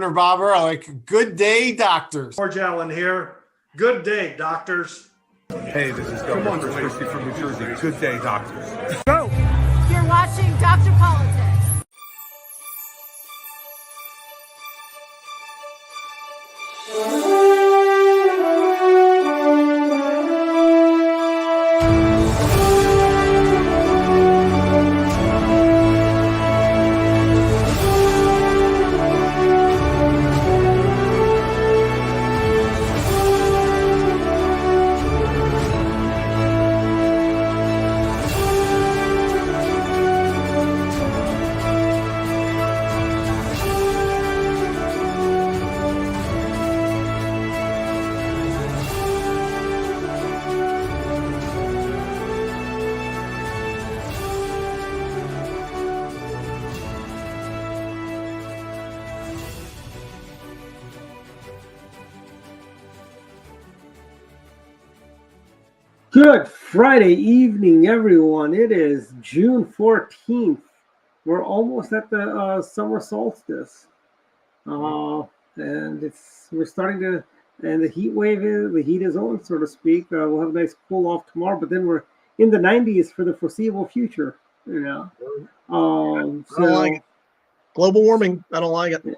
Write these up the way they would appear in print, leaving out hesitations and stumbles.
Governor Bobber. I like good day, doctors. George Allen here. Good day, doctors. Hey, this is Governor Chris Christie from New Jersey. Good day, doctors. Go! You're watching Dr. Politics. Good Friday evening, everyone. It is June 14th. We're almost at the summer solstice. And we're starting to, and the heat is on, so to speak. We'll have a nice cool off tomorrow, but then we're in the 90s for the foreseeable future, you know. I don't like it. Global warming, I don't like it.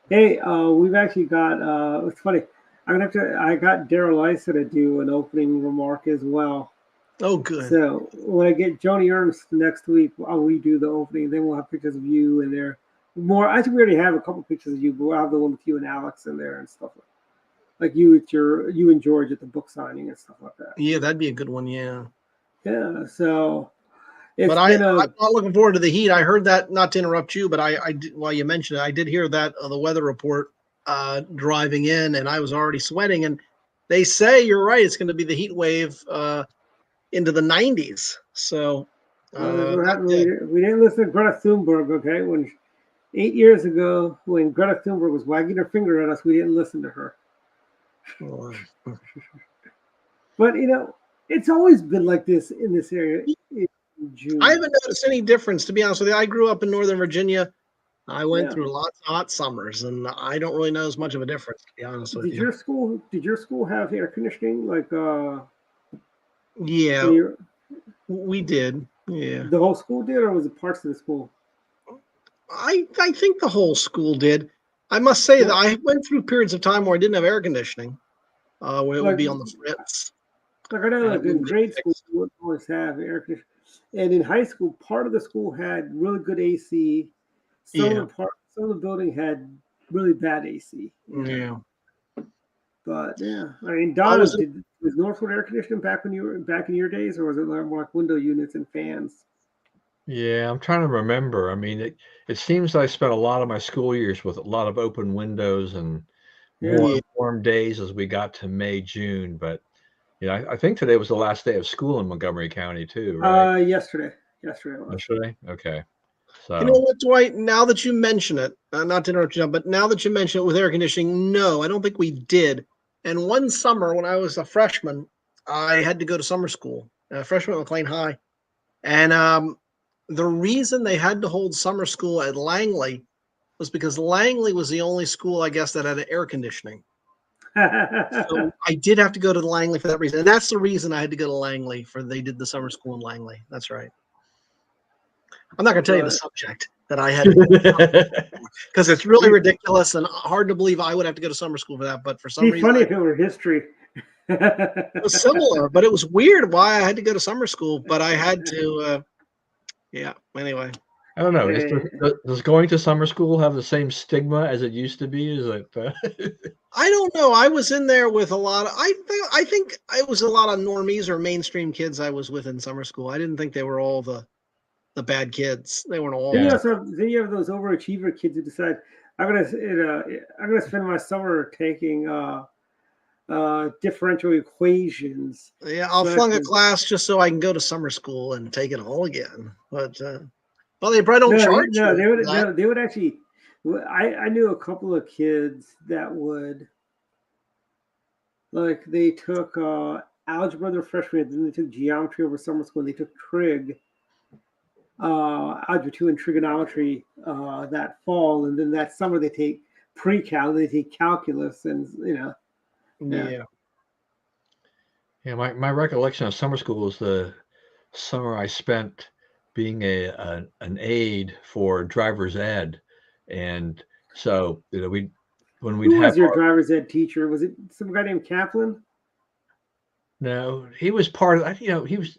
Hey, we've actually got, it's funny. I got Daryl Issa to do an opening remark as well. Oh, good. So when I get Joni Ernst next week, I'll redo the opening. Then we'll have pictures of you in there. More, I think we already have a couple pictures of you, but we'll have the one with you and Alex in there and stuff like you and George at the book signing and stuff like that. Yeah, that'd be a good one. Yeah. Yeah. So, I'm not looking forward to the heat. I heard that. Not to interrupt you, but I did, while you mentioned it, I did hear that the weather report. Driving in, and I was already sweating, and they say you're right, it's going to be the heat wave into the 90s. So we didn't listen to Greta Thunberg. Okay, when 8 years ago, when Greta Thunberg was wagging her finger at us, we didn't listen to her. But you know, it's always been like this in this area in June. I haven't noticed any difference, to be honest with you. I grew up in Northern Virginia. I went through lots of hot summers, and I don't really notice much of a difference, to be honest with you. Did your school have air conditioning? Yeah, we did. Yeah. The whole school did, or was it parts of the school? I think the whole school did. I must say that I went through periods of time where I didn't have air conditioning, where it would be on the fritz. Like I know, like in grade school, you wouldn't always have air conditioning, and in high school, part of the school had really good AC. Some of the building had really bad AC. Yeah. But yeah, I mean, Don, was Northwood air conditioning back when you were back in your days, or was it more like window units and fans? Yeah, I'm trying to remember. I mean, it seems I spent a lot of my school years with a lot of open windows and warm days as we got to May, June. But yeah, I think today was the last day of school in Montgomery County too, right? Yesterday was. Yesterday? Okay. So. You know what, Dwight? Now that you mention it, not to interrupt you, but now that you mention it with air conditioning, no, I don't think we did. And one summer when I was a freshman, I had to go to summer school, freshman at McLean High. And the reason they had to hold summer school at Langley was because Langley was the only school, I guess, that had air conditioning. So I did have to go to Langley for that reason. And that's the reason I had to go to Langley they did the summer school in Langley. That's right. I'm not going to tell you the subject that I had because it's really ridiculous and hard to believe I would have to go to summer school for that. But for some reason, funny if it were history. It was similar, but it was weird why I had to go to summer school. But I had to, Anyway, I don't know. Does going to summer school have the same stigma as it used to be? Is it? I don't know. I was in there with a lot of. I think it was a lot of normies or mainstream kids I was with in summer school. I didn't think they were all the bad kids. They weren't all. Then you have those overachiever kids who decide I'm gonna spend my summer taking differential equations. Yeah, I'll flunk a class just so I can go to summer school and take it all again. But they probably don't charge. No, they would actually. I knew a couple of kids that would, like, they took algebra their freshman, then they took geometry over summer school, and they took trig, algebra 2 and trigonometry that fall, and then that summer they take pre-cal, they take calculus, and Yeah. Yeah, my recollection of summer school is the summer I spent being an aide for driver's ed, and so when we'd who have was your driver's ed teacher? Was it some guy named Kaplan? no, he was part of he was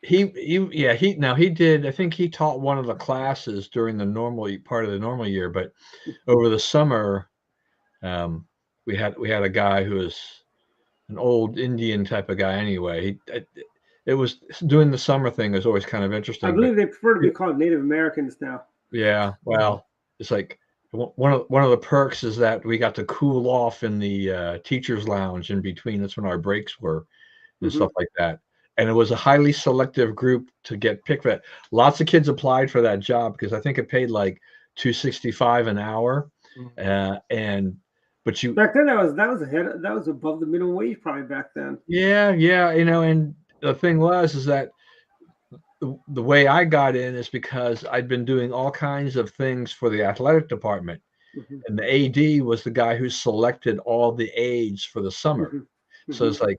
he did. I think he taught one of the classes during the part of the normal year, but over the summer, um, we had a guy who was an old Indian type of guy. Anyway, it was doing the summer thing was always kind of I interesting. believe they prefer to be But called Native Americans now. yeah, well, it's like one of the perks is that we got to cool off in the teachers' lounge in between. That's when our breaks were and Mm-hmm. stuff like that. And it was a highly selective group to get picked for that. Lots of kids applied for that job because I think it paid like $2.65 an hour. And but you Back then, that was above the minimum wage probably back then. yeah, and the thing is that the way I got in is because I'd been doing all kinds of things for the athletic department. Mm-hmm. And the AD was the guy who selected all the aides for the summer. Mm-hmm. So it's like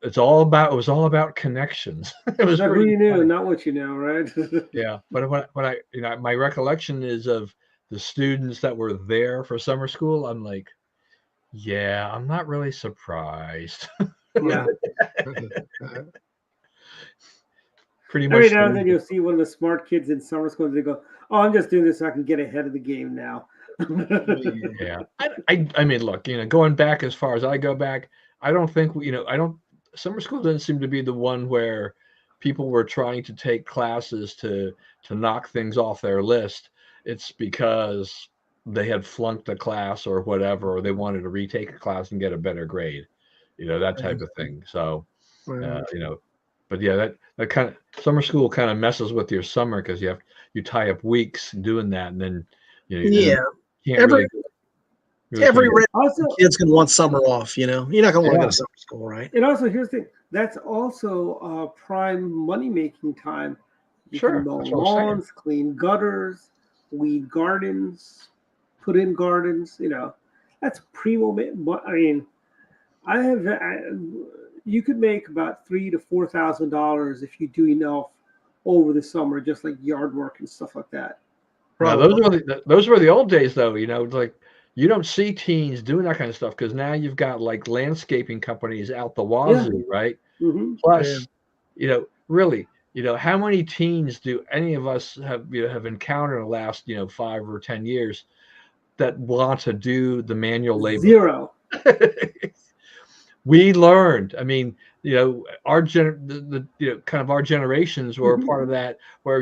it was all about connections. It was Not who pretty you knew, funny. not what you know, right? Yeah, but when I my recollection is of the students that were there for summer school. I'm like, yeah, I'm not really surprised. Yeah. Pretty much. Every now and then you'll see one of the smart kids in summer school. They go, "Oh, I'm just doing this so I can get ahead of the game now." Yeah, I mean, look, going back as far as I go back, I don't think summer school doesn't seem to be the one where people were trying to take classes to knock things off their list. It's because they had flunked a class or whatever, or they wanted to retake a class and get a better grade, that type of thing. So, but yeah, that kind of summer school kind of messes with your summer because you tie up weeks doing that, and then Yeah. can't Every really rich Also, kid's gonna want summer off. You're not gonna want to go to summer school, right? and also here's the thing. That's also prime money making time. You Sure, can mow that's what I'm saying. lawns, clean gutters, weed gardens, put in gardens. That's primo. I mean, you could make about $3,000 to $4,000 if you do enough over the summer, just like yard work and stuff like that. Now, those were the old days, though. It's like you don't see teens doing that kind of stuff because now you've got like landscaping companies out the wazoo, right? Mm-hmm. Plus, really, how many teens do any of us have encountered in the last 5 or 10 years that want to do the manual labor? Zero. We learned. I mean, our kind of our generations were part of that. Where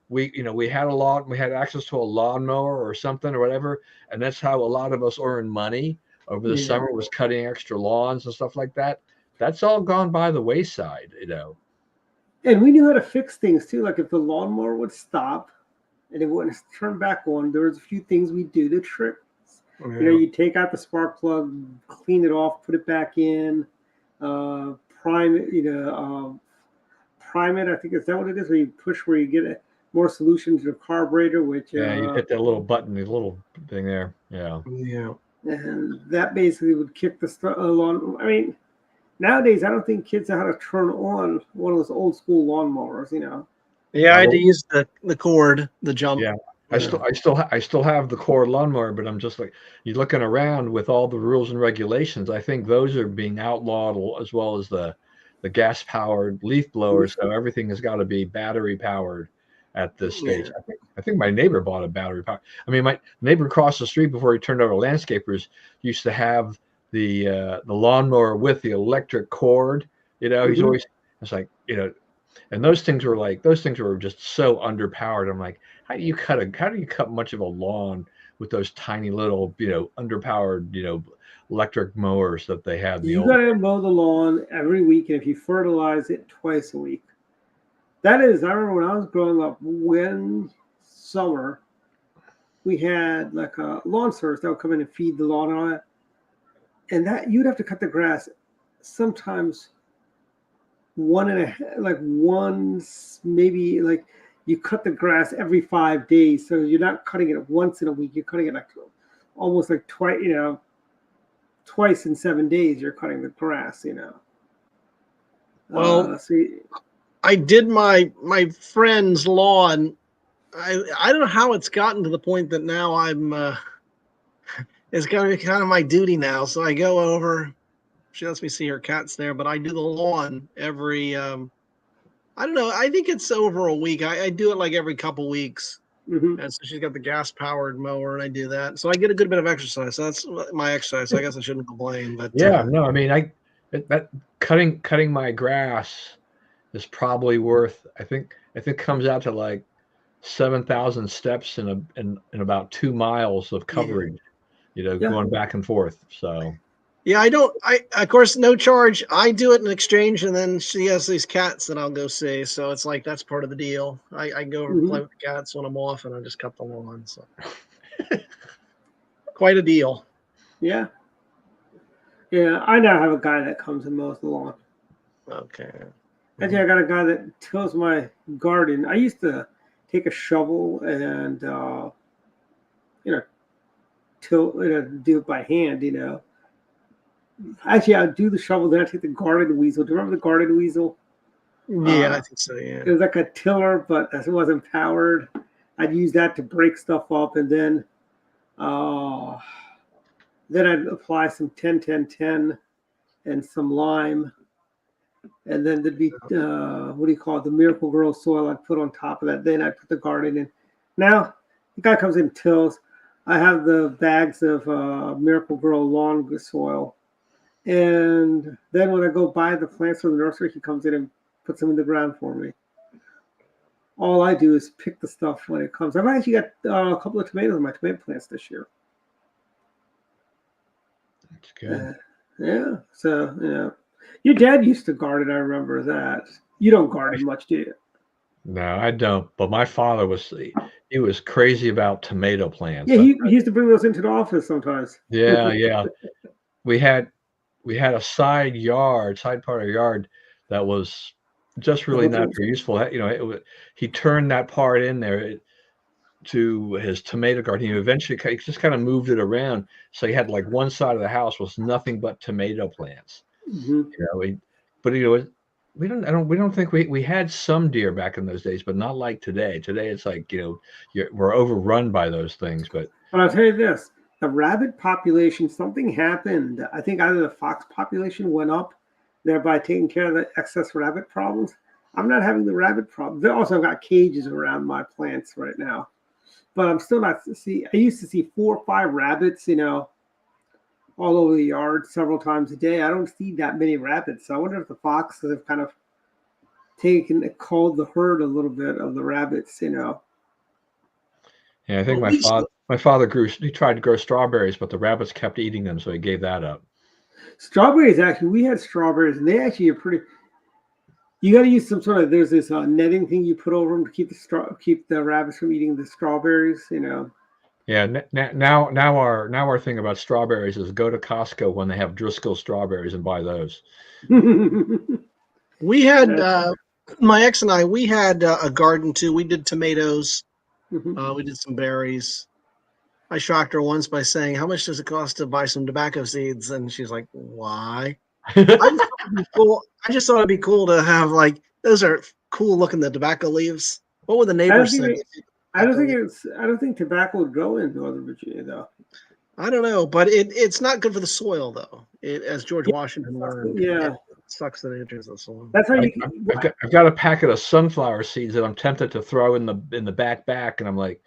we had we had access to a lawnmower or something or whatever, and that's how a lot of us earned money over the summer, was cutting extra lawns and stuff like that. That's all gone by the wayside, And we knew how to fix things too. Like if the lawnmower would stop and it wouldn't turn back on, there was a few things we'd do to trip. You take out the spark plug, clean it off, put it back in, prime it. Prime it. I think is that what it is? Where you push, where you get more solution to the carburetor, which you hit that little button, the little thing there. Yeah. And that basically would kick the lawn. I mean, nowadays I don't think kids know how to turn on one of those old school lawnmowers. Yeah, I had to use the cord, the jump. Yeah. I still have the cord lawnmower, but I'm just like, you're looking around with all the rules and regulations. I think those are being outlawed, as well as the gas powered leaf blowers. So everything has got to be battery powered at this stage. I think my neighbor bought a battery power. I mean, my neighbor across the street before he turned over to landscapers used to have the lawnmower with the electric cord. He's always, it's like, and those things were just so underpowered. I'm like, how do you cut much of a lawn with those tiny little, underpowered, electric mowers that they had? You got to mow the lawn every week, and if you fertilize it twice a week. That is, I remember when I was growing up, when summer, we had like a lawn service that would come in and feed the lawn and all that. And that you'd have to cut the grass sometimes maybe like you cut the grass every 5 days. So you're not cutting it once in a week. You're cutting it like almost like twice in 7 days you're cutting the grass. Well, So I did my friend's lawn. I don't know how it's gotten to the point that now it's going to be kind of my duty now. So I go over. She lets me see her cats there, but I do the lawn every. I don't know. I think it's over a week. I do it like every couple weeks. mhm. And so she's got the gas powered mower, and I do that. So I get a good bit of exercise. So that's my exercise. So I guess I shouldn't complain. But Yeah, no, I mean, that cutting my grass is probably worth. I think comes out to like 7,000 steps in about 2 miles of coverage. Yeah. Going back and forth. So yeah, I don't. I of course no charge. I do it in exchange, and then she has these cats that I'll go see. So it's like that's part of the deal. I go over and play with the cats when I'm off, and I just cut the lawn. So quite a deal. Yeah. Yeah. I now have a guy that comes and mows the lawn. Okay. Actually, I got a guy that tills my garden. I used to take a shovel and till do it by hand. Actually, I'd do the shovel, then I'd take the garden weasel. Do you remember the garden weasel? Yeah, I think so. Yeah. It was like a tiller, but it wasn't powered. I'd use that to break stuff up, and then I'd apply some 10-10-10 and some lime, and then there'd be what do you call it? The Miracle Grow soil I'd put on top of that. Then I'd put the garden in. Now the guy comes in and tills. I have the bags of Miracle Grow lawn soil. And then when I go buy the plants from the nursery, he comes in and puts them in the ground for me. All I do is pick the stuff when it comes. I've actually got a couple of tomatoes in my tomato plants this year. that's good. Yeah. So, your dad used to garden. I remember that. You don't garden much, do you? No, I don't. But my father he was crazy about tomato plants. Yeah, he used to bring those into the office sometimes. Yeah. We had a side part of the yard that was just really not very useful. He turned that part in there to his tomato garden. He eventually just kind of moved it around, so he had like one side of the house was nothing but tomato plants. Mm-hmm. We don't think we had some deer back in those days, but not like today. Today it's like we're overrun by those things. But I'll tell you this: the rabbit population, something happened. I think either the fox population went up, thereby taking care of the excess rabbit problems. I'm not having the rabbit problem. They also got cages around my plants right now, but I'm still not. I used to see 4 or 5 rabbits, all over the yard several times a day. I don't see that many rabbits. So I wonder if the foxes have kind of culled the herd a little bit of the rabbits. Yeah, I think my father he tried to grow strawberries, but the rabbits kept eating them, so he gave that up. Strawberries, actually, we had strawberries, and they actually are pretty. You got to use some sort of. There's this netting thing you put over them to keep the rabbits from eating the strawberries. Yeah. Now our thing about strawberries is go to Costco when they have Driscoll strawberries and buy those. We had my ex and I. We had a garden too. We did tomatoes. We did some berries. I shocked her once by saying, "How much does it cost to buy some tobacco seeds?" And she's like, "Why?" I just thought it'd be cool to have those are cool looking the tobacco leaves. What would the neighbors say? I don't think tobacco would grow in Northern Virginia though. I don't know, but it's not good for the soil though. As George Washington learned. Yeah. It sucks that it enters the soil. That's how I've got a packet of sunflower seeds that I'm tempted to throw in the back, and I'm like,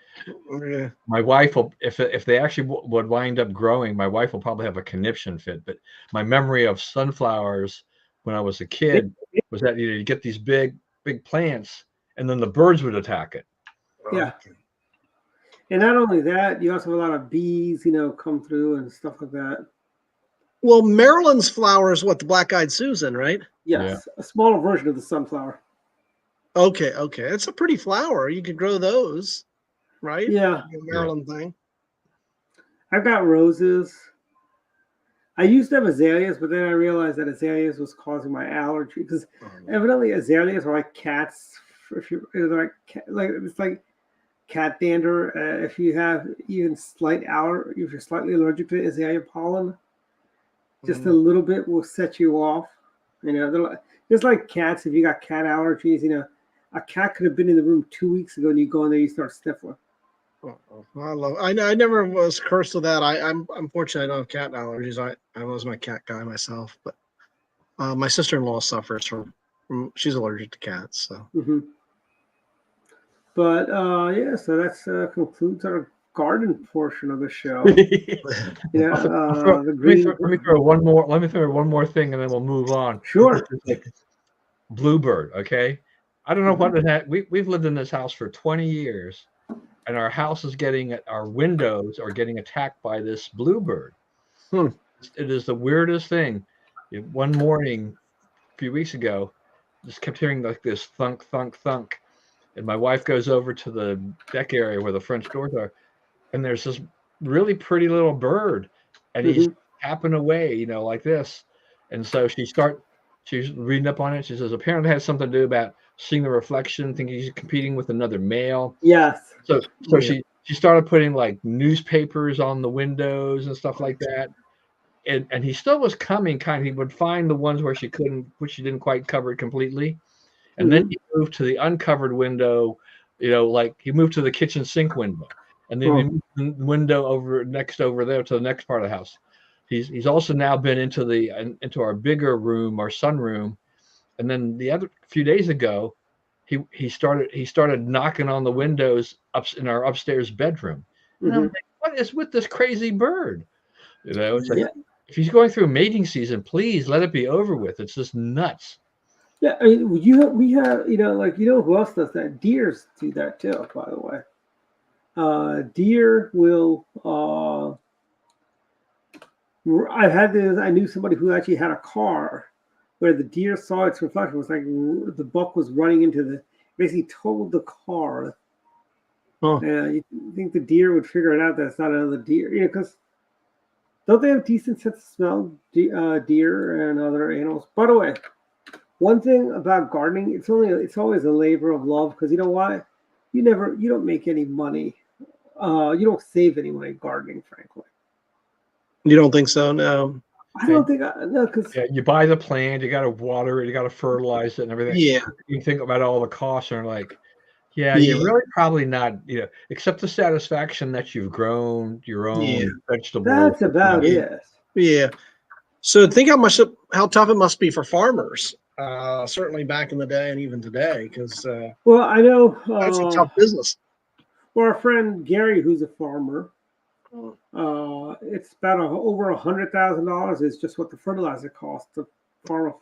my wife will, if they actually would wind up growing, my wife will probably have a conniption fit. But my memory of sunflowers when I was a kid was that you get these big plants, and then the birds would attack it. Yeah. And not only that, you also have a lot of bees, come through and stuff like that. Well, Maryland's flower is what, the black-eyed Susan, right? Yes, a smaller version of the sunflower. Okay. It's a pretty flower. You could grow those, right? Yeah. Maryland thing. I've got roses. I used to have azaleas, but then I realized that azaleas was causing my allergy because evidently azaleas are like cats. It's like cat dander. If you have even if you're slightly allergic to it, is the pollen. Just a little bit will set you off. Just like cats. If you got cat allergies, a cat could have been in the room 2 weeks ago, and you go in there, you start sniffling. I never was cursed with that. I'm fortunate I don't have cat allergies. I was my cat guy myself, but my sister-in-law suffers from she's allergic to cats. So, but so that's concludes our garden portion of the show. Let me throw one more thing, and then we'll move on. Sure. Bluebird. Okay, I don't know what it had. We've lived in this house for 20 years, and our house is our windows are getting attacked by this bluebird. It is the weirdest thing. One morning, a few weeks ago, just kept hearing like this thunk, thunk, thunk, and my wife goes over to the deck area where the French doors are, and there's this really pretty little bird, and he's tapping away, like this, and so she's reading up on it. She says apparently it has something to do about seeing the reflection, thinking he's competing with another male. Yes. So she started putting like newspapers on the windows and stuff like that. And he still was coming he would find the ones where she didn't quite cover it completely. And then he moved to the uncovered window, like he moved to the kitchen sink window. And then he moved the window next over there to the next part of the house. He's also now been into our bigger room, our sunroom, and then the other few days ago, he started knocking on the windows up in our upstairs bedroom. And I'm like, what is with this crazy bird? It's like if he's going through mating season, please let it be over with. It's just nuts. Yeah, I mean, we have who else does that? Deers do that too, by the way. Deer will. I knew somebody who actually had a car where the deer saw its reflection. It was like the buck was running into basically totaled the car. You think the deer would figure it out that it's not another deer? Because don't they have decent sense of smell, deer and other animals? By the way, one thing about gardening, it's always a labor of love, because you know why? You don't make any money. You don't save any money gardening, frankly. You don't think so? No. I don't think because you buy the plant, you got to water it, you got to fertilize it, and everything. Yeah. You think about all the costs, and like, you're really probably not, except the satisfaction that you've grown your own vegetables. That's about it. Yeah. So think how tough it must be for farmers. Certainly back in the day and even today, because well, I know that's a tough business. Well, our friend Gary, who's a farmer, it's about over $100,000 is just what the fertilizer costs to farm.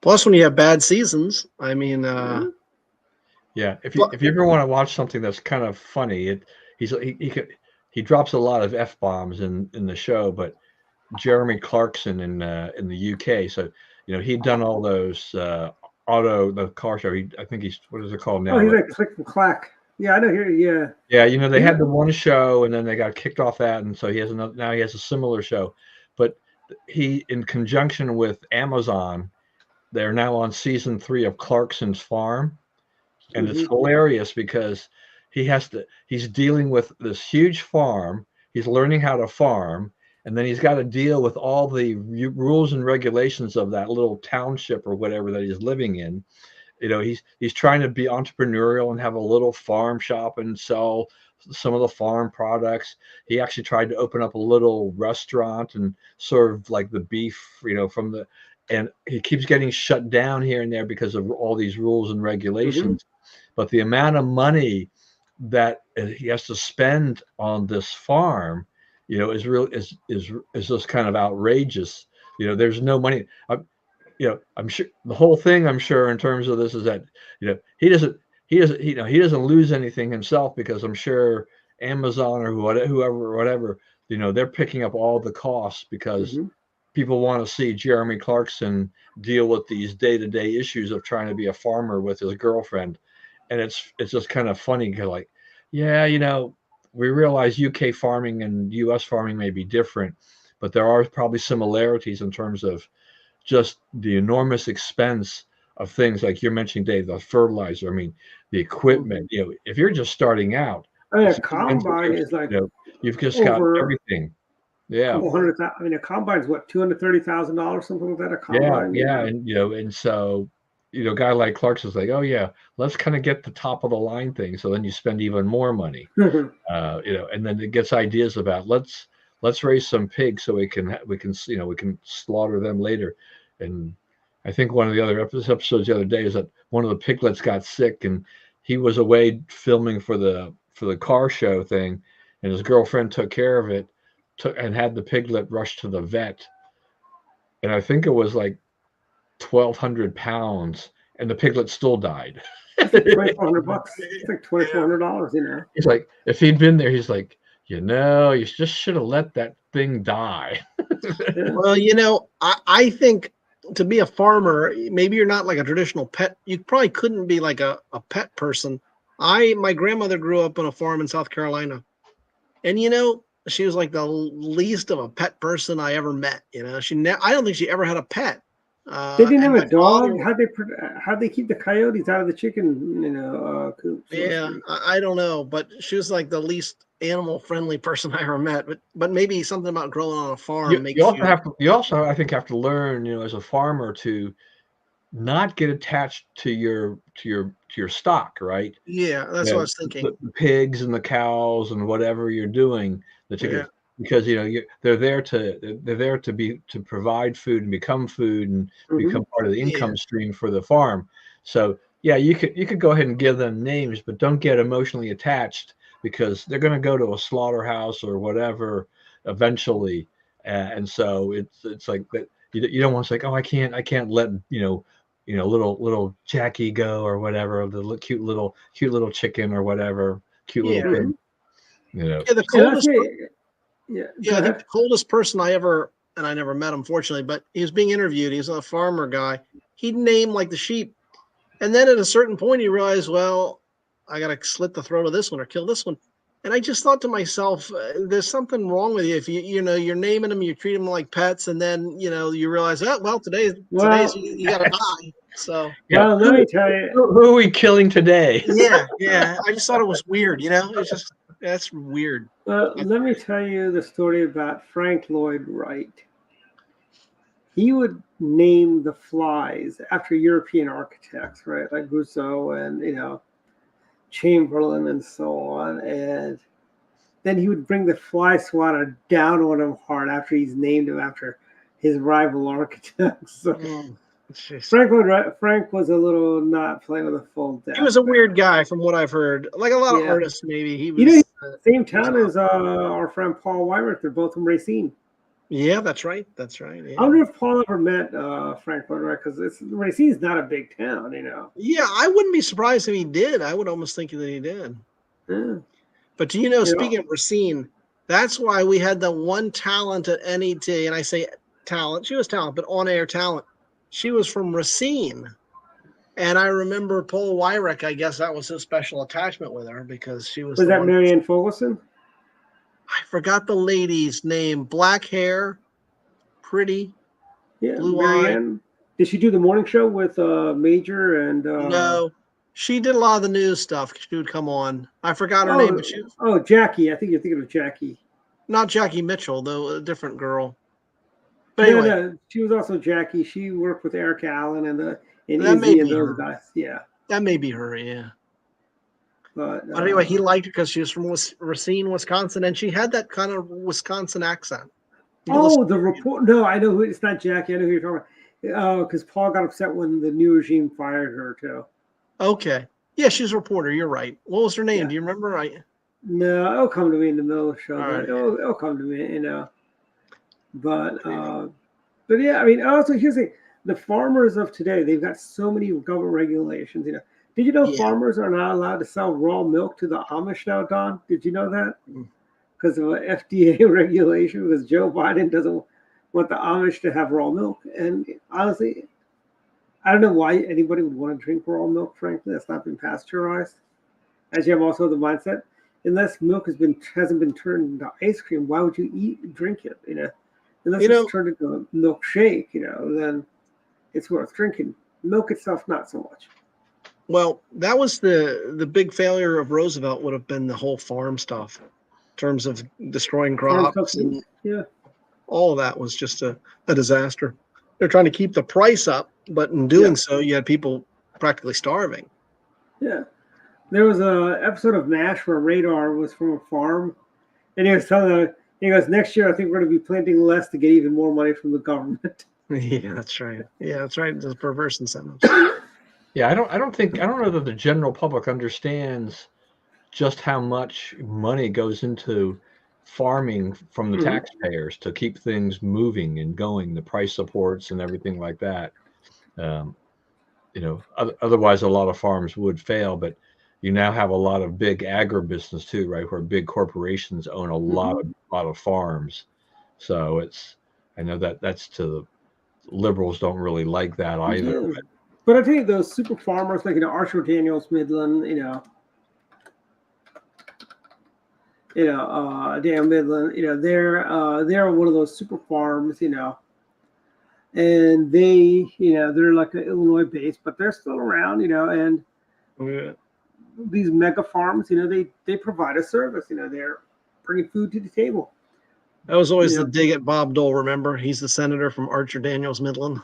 Plus, when you have bad seasons, I mean, if you ever want to watch something that's kind of funny, he drops a lot of F-bombs in the show, but Jeremy Clarkson in the UK, so he'd done all those the car show. I think what is it called now? Oh, he's like Click and Clack. Yeah, I know. Here, they had the one show, and then they got kicked off that, and so he has now he has a similar show, but he, in conjunction with Amazon, they're now on season 3 of Clarkson's Farm, and it's hilarious because he's dealing with this huge farm. He's learning how to farm, and then he's got to deal with all the rules and regulations of that little township or whatever that he's living in. He's trying to be entrepreneurial and have a little farm shop and sell some of the farm products. He actually tried to open up a little restaurant and serve like the beef, and he keeps getting shut down here and there because of all these rules and regulations. But the amount of money that he has to spend on this farm, is just kind of outrageous. There's no money. I'm sure the whole thing, I'm sure, in terms of this is that, he doesn't lose anything himself, because I'm sure Amazon or whatever, they're picking up all the costs because people want to see Jeremy Clarkson deal with these day-to-day issues of trying to be a farmer with his girlfriend. And it's just kind of funny, like, we realize UK farming and US farming may be different, but there are probably similarities in terms of just the enormous expense of things like you're mentioning, Dave, the fertilizer. I mean, the equipment. You know, if you're just starting out, I mean, a if you enter combine this, is like you know, you've just got over everything. a Yeah. couple hundred. I mean, a combine's what, $230,000, something like that. A Yeah, combine. yeah, and you know, and so you know, a guy like Clarkson's like, oh yeah, let's kind of get the top of the line thing. So then you spend even more money, you know, and then it gets ideas about let's raise some pigs so we can slaughter them later. And I think one of the other episodes the other day is that one of the piglets got sick and he was away filming for the car show thing, and his girlfriend took care of it, and had the piglet rushed to the vet, and I think it was like 1,200 pounds, and the piglet still died. $2,400. It's like $2,400. You know. He's like, if he'd been there, he's like, you know, you just should have let that thing die. Yeah. Well, I think to be a farmer, maybe you're not like a traditional pet. You probably couldn't be like a pet person. My grandmother grew up on a farm in South Carolina, and she was like the least of a pet person I ever met. I don't think she ever had a pet. They didn't have and a my dog. father- How'd they keep the coyotes out of the chicken, coop? So to Yeah, speak? I don't know, but she was like the least animal friendly person I ever met. But maybe something about growing on a farm You makes you. also I think have to learn, you know, as a farmer to not get attached to your stock, right? Yeah, that's Yeah, what I was thinking. the pigs and the cows and whatever you're doing, the chickens, Yeah. because you know they're there to provide food and become food and Mhm. become part of the Yeah. income stream for the farm. So yeah, you could go ahead and give them names, but don't get emotionally attached because they're going to go to a slaughterhouse or whatever eventually, and so it's like that. You don't want to say, oh, I can't let little Jackie go or whatever, the cute little chicken or whatever, cute little Yeah. pig, you know. Yeah, the And I'll coldest. say, yeah. Yeah, Go I think ahead. the coldest person and I never met him, fortunately, but he was being interviewed. He's a farmer guy. He'd name like the sheep. And then at a certain point, he realized, well, I got to slit the throat of this one or kill this one. And I just thought to myself, there's something wrong with you if you're naming them, you treat them like pets, and then you realize, oh well, today's Well, you got to die. So Yeah, well, let me tell you. who are we killing today? yeah, I just thought it was weird. It's just that's weird. Well, let me tell you the story about Frank Lloyd Wright. He would name the flies after European architects, right, like Rousseau and Chamberlain and so on, and then he would bring the fly swatter down on him hard after he's named him after his rival architects. So Frank was a little not playing with a full deck. He was a weird guy, from what I've heard. Like a lot of Yeah. artists, maybe he was. He's same town as our friend Paul Weimert. They're both from Racine. Yeah, that's right. That's right. Yeah. I wonder if Paul ever met Frank Lloyd Wright, because Racine's not a big town, Yeah, I wouldn't be surprised if he did. I would almost think that he did. Yeah. But speaking of Racine, that's why we had the one talent at NET, and I say talent. She was talent, but on-air talent. She was from Racine. And I remember Paul Weyrich, I guess that was his special attachment with her because she was. Was that Marianne Fogelson? I forgot the lady's name. Black hair, pretty. Yeah, blue Marianne. Did she do the morning show with Major and? No, she did a lot of the news stuff. She would come on. I forgot her name, but she. Jackie. I think you're thinking of Jackie. Not Jackie Mitchell, though, a different girl. But anyway, no, she was also Jackie. She worked with Erica Allen and That may Izzy and be those her. guys. Yeah. that may be her. Yeah. But Anyway, he liked her because she was from Racine, Wisconsin, and she had that kind of Wisconsin accent. the report. No, I know who. It's not Jackie. I know who you're talking about. Because Paul got upset when the new regime fired her too. Okay. Yeah, she's a reporter. You're right. What was her name? Yeah. Do you remember? No, it'll come to me in the middle of the show. All right. It'll come to me, But yeah, I mean, also here's the farmers of today. They've got so many government regulations. Did you know farmers are not allowed to sell raw milk to the Amish now, Don? Did you know that? Because of an FDA regulation, because Joe Biden doesn't want the Amish to have raw milk. And honestly, I don't know why anybody would want to drink raw milk, frankly. That's not been pasteurized. As you have also the mindset, unless milk hasn't been turned into ice cream, why would you drink it? Unless it's turned into a milkshake, then it's worth drinking. Milk itself, not so much. Well, that was the big failure of Roosevelt would have been the whole farm stuff, in terms of destroying Farm crops subsidies. and Yeah. all of that was just a disaster. They're trying to keep the price up, but in doing so, you had people practically starving. Yeah. There was a episode of MASH where Radar was from a farm, and he was telling them, he goes, next year I think we're going to be planting less to get even more money from the government. Yeah, that's right. Yeah, that's right. There's perverse incentives. Yeah, I don't know that the general public understands just how much money goes into farming from the Mhm. taxpayers to keep things moving and going, the price supports and everything like that. Um, otherwise a lot of farms would fail, but you now have a lot of big agribusiness too, right? Where big corporations own a lot of farms. So I know that's to the liberals don't really like that either. Yeah. But I tell you, those super farmers like Archer Daniels Midland, Daniel Midland, they're one of those super farms, and they're like an Illinois base, but they're still around, and these mega farms, they provide a service, they're bringing food to the table. That was always the dig at Bob Dole. Remember, he's the senator from Archer Daniels Midland.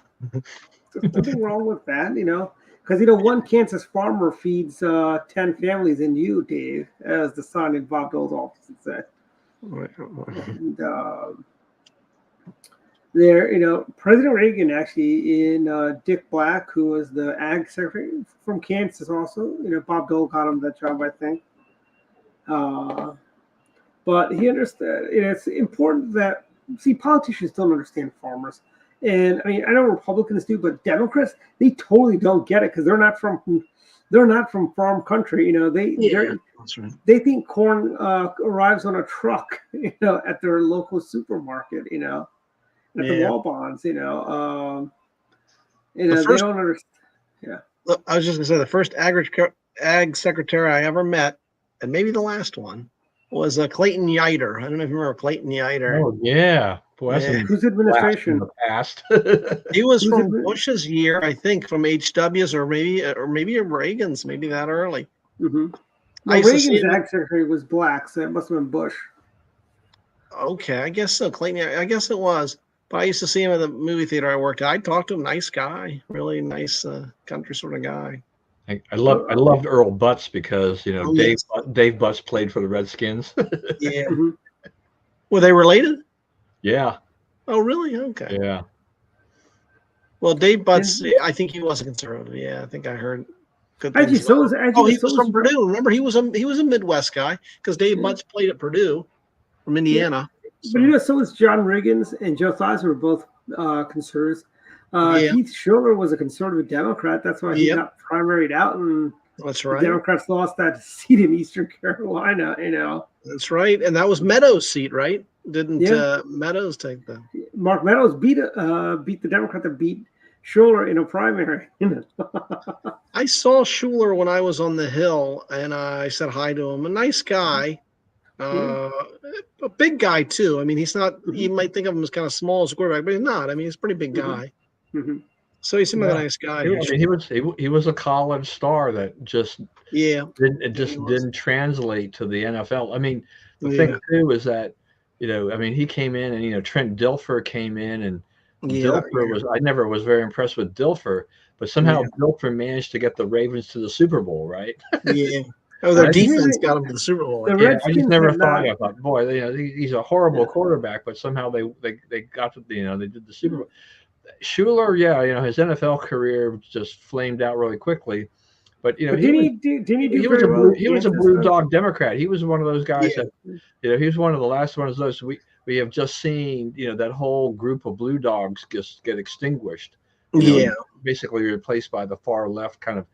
There's nothing wrong with that, because one Kansas farmer feeds 10 families in you, Dave, as the son in Bob Dole's office would say. And, President Reagan actually in Dick Black, who was the ag secretary from Kansas, also. Bob Dole got him that job, I think. But he understood. It's important that politicians don't understand farmers. And I mean, I know Republicans do, but Democrats, they totally don't get it because they're not from farm country. They think corn arrives on a truck, at their local supermarket, at the wall bonds, they don't understand. Yeah. Look, I was just gonna say the first ag secretary I ever met, and maybe the last one, was Clayton Yiter. I don't know if you remember Clayton Yiter. Oh yeah. Boy, that's Whose administration? in the past. He was from Bush's year, I think, from HW's or maybe Reagan's, maybe that early. Mm-hmm. No, Reagan's ag secretary was black, so it must have been Bush. Okay, I guess so. Clayton, I guess it was. But I used to see him at the movie theater I worked at. I talked to him, nice guy, really nice country sort of guy. I loved Earl Butts because Dave Butts played for the Redskins. Yeah. Mm-hmm. Were they related? Yeah. Oh, really? Okay. Yeah. Well, Dave Butts, I think he was a conservative. Yeah, I think I heard good things. He was from Purdue. Remember, he was a Midwest guy because Dave Butts played at Purdue from Indiana. Yeah. But so was John Riggins and Joe Theismann were both conservatives. Heath Schuler was a conservative Democrat. That's why he got primaried out, and that's right. The Democrats lost that seat in Eastern Carolina. That's right, and that was Meadows' seat, right? Didn't Meadows take that? Mark Meadows beat the Democrat that beat Schuler in a primary. I saw Schuler when I was on the Hill, and I said hi to him. A nice guy, a big guy too. I mean, he's not. You might think of him as kind of small as a quarterback, but he's not. I mean, he's a pretty big guy. Mm-hmm. So he seemed like a nice guy. He was a college star that just didn't translate to the NFL. I mean, the thing too is that he came in and Trent Dilfer came in and Dilfer I never was very impressed with Dilfer, but somehow Dilfer managed to get the Ravens to the Super Bowl, right? Yeah. Oh, their defense got him to the Super Bowl. I just never thought about, boy, he's a horrible quarterback, but somehow they got to they did the Super Bowl. Schuler, his NFL career just flamed out really quickly, but he was a blue dog Democrat. He was one of those guys that he was one of the last ones of those. We have just seen that whole group of blue dogs just get extinguished. Basically replaced by the far left kind of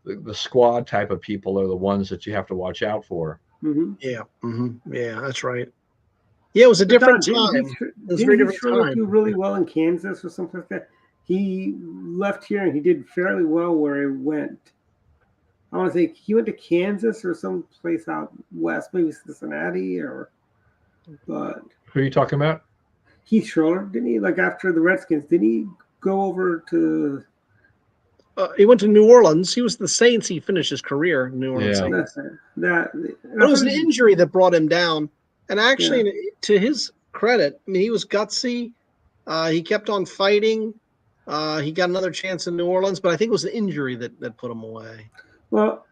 the squad type of people are the ones that you have to watch out for. Mm-hmm. Yeah. Mm-hmm. Yeah, that's right. Yeah, it was a different time. Didn't he do really well in Kansas or something like that? He left here and he did fairly well where he went. I want to say he went to Kansas or some place out west, maybe Cincinnati but who are you talking about? Heath Schuler, didn't he? Like after the Redskins, didn't he go over to He went to New Orleans. He was the Saints. He finished his career in New Orleans Yeah. Saints. That But it was an injury that brought him down. And actually, to his credit, I mean, he was gutsy. He kept on fighting. He got another chance in New Orleans, but I think it was the injury that put him away. Well,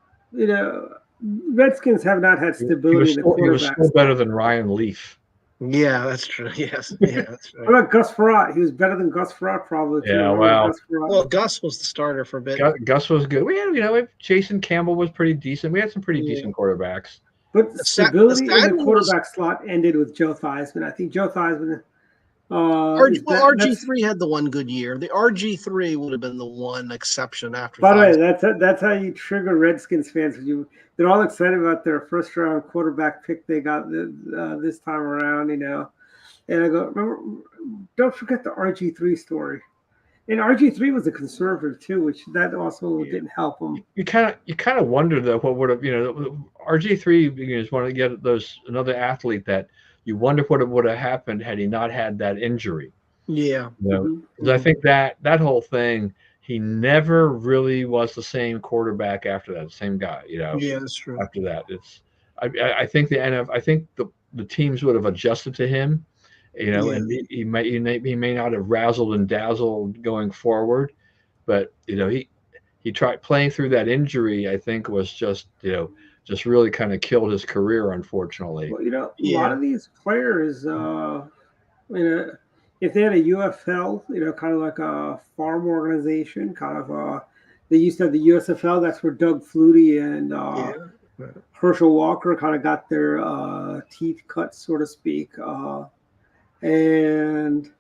Redskins have not had stability in the He was quarterback. still better than Ryan Leaf. Yeah, that's true. Yes, yeah, that's right. What about Gus Frerotte? He was better than Gus Frerotte, probably. Too. Yeah, Remember well, Gus Frerotte? Well, Gus was the starter for a bit. Gus was good. We had, Jason Campbell was pretty decent. We had some pretty decent quarterbacks. But The stability in sad the one quarterback slot ended with Joe Theismann. I think Joe Theismann. RG3 had the one good year. The RG3 would have been the one exception after. By the way, that's how you trigger Redskins fans. They're all excited about their first round quarterback pick they got this time around, And I go, remember, don't forget the RG3 story. And RG3 was a conservative too, which that also didn't help him. You kind of wonder though what would have RG3 is one to get another athlete that you wonder what would have happened had he not had that injury. Yeah, because I think that whole thing, he never really was the same quarterback after that. The same guy, Yeah, that's true. After that, I think I think the teams would have adjusted to him. And he may not have razzled and dazzled going forward, but he tried playing through that injury. I think was just really kind of killed his career, unfortunately. Well, a lot of these players, if they had a UFL, kind of like a farm organization, they used to have the USFL. That's where Doug Flutie and Herschel Walker kind of got their teeth cut, so to speak. And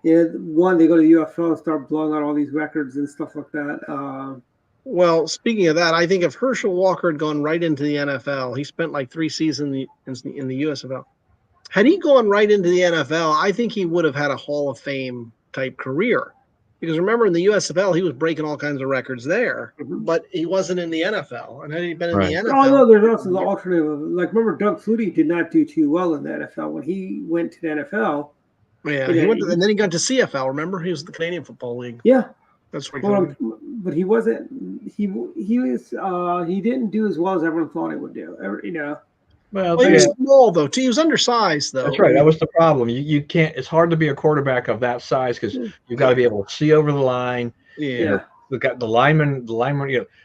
they go to the UFL and start blowing out all these records and stuff like that. Well, speaking of that, I think if Herschel Walker had gone right into the NFL, he spent like 3 seasons in the USFL. Had he gone right into the NFL, I think he would have had a Hall of Fame type career. Because remember, in the USFL, he was breaking all kinds of records there, but he wasn't in the NFL. And had he been in the NFL? Oh, no, there's also the alternative. Like, remember, Doug Flutie did not do too well in the NFL. When he went to the NFL. Yeah, and then he got to CFL, remember? He was the Canadian Football League. Yeah. That's right. But he wasn't, he didn't do as well as everyone thought he would do, Well, he was small, though. He was undersized, though. That's right. That was the problem. You can't. It's hard to be a quarterback of that size because you've got to be able to see over the line. Yeah. We've got the lineman.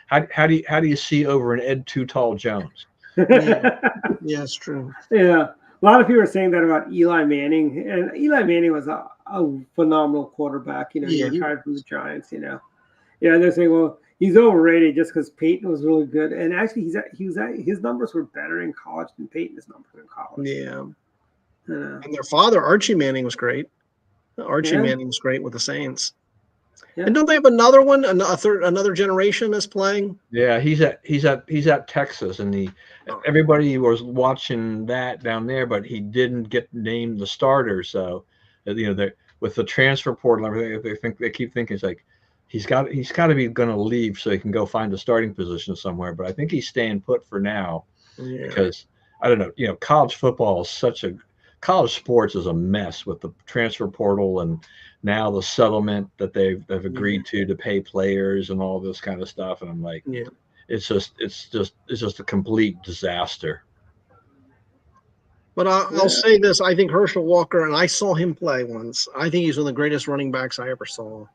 How do you see over an Ed Too Tall Jones? Yeah, it's true. Yeah, a lot of people are saying that about Eli Manning, and Eli Manning was a phenomenal quarterback. He retired from the Giants. They're saying, well, he's overrated just because Peyton was really good, and actually, his numbers were better in college than Peyton's numbers in college. Yeah, and their father Archie Manning was great. Manning was great with the Saints. Yeah. And don't they have another one, another generation that's playing? Yeah, he's at Texas, and everybody was watching that down there, but he didn't get named the starter. So, with the transfer portal and everything, they keep thinking it's like he's got to be going to leave so he can go find a starting position somewhere. But I think he's staying put for now because I don't know. College football is college sports is a mess with the transfer portal and now the settlement that they've agreed to pay players and all this kind of stuff. And I'm like, it's just a complete disaster. But I'll say this. I think Herschel Walker, and I saw him play once. I think he's one of the greatest running backs I ever saw.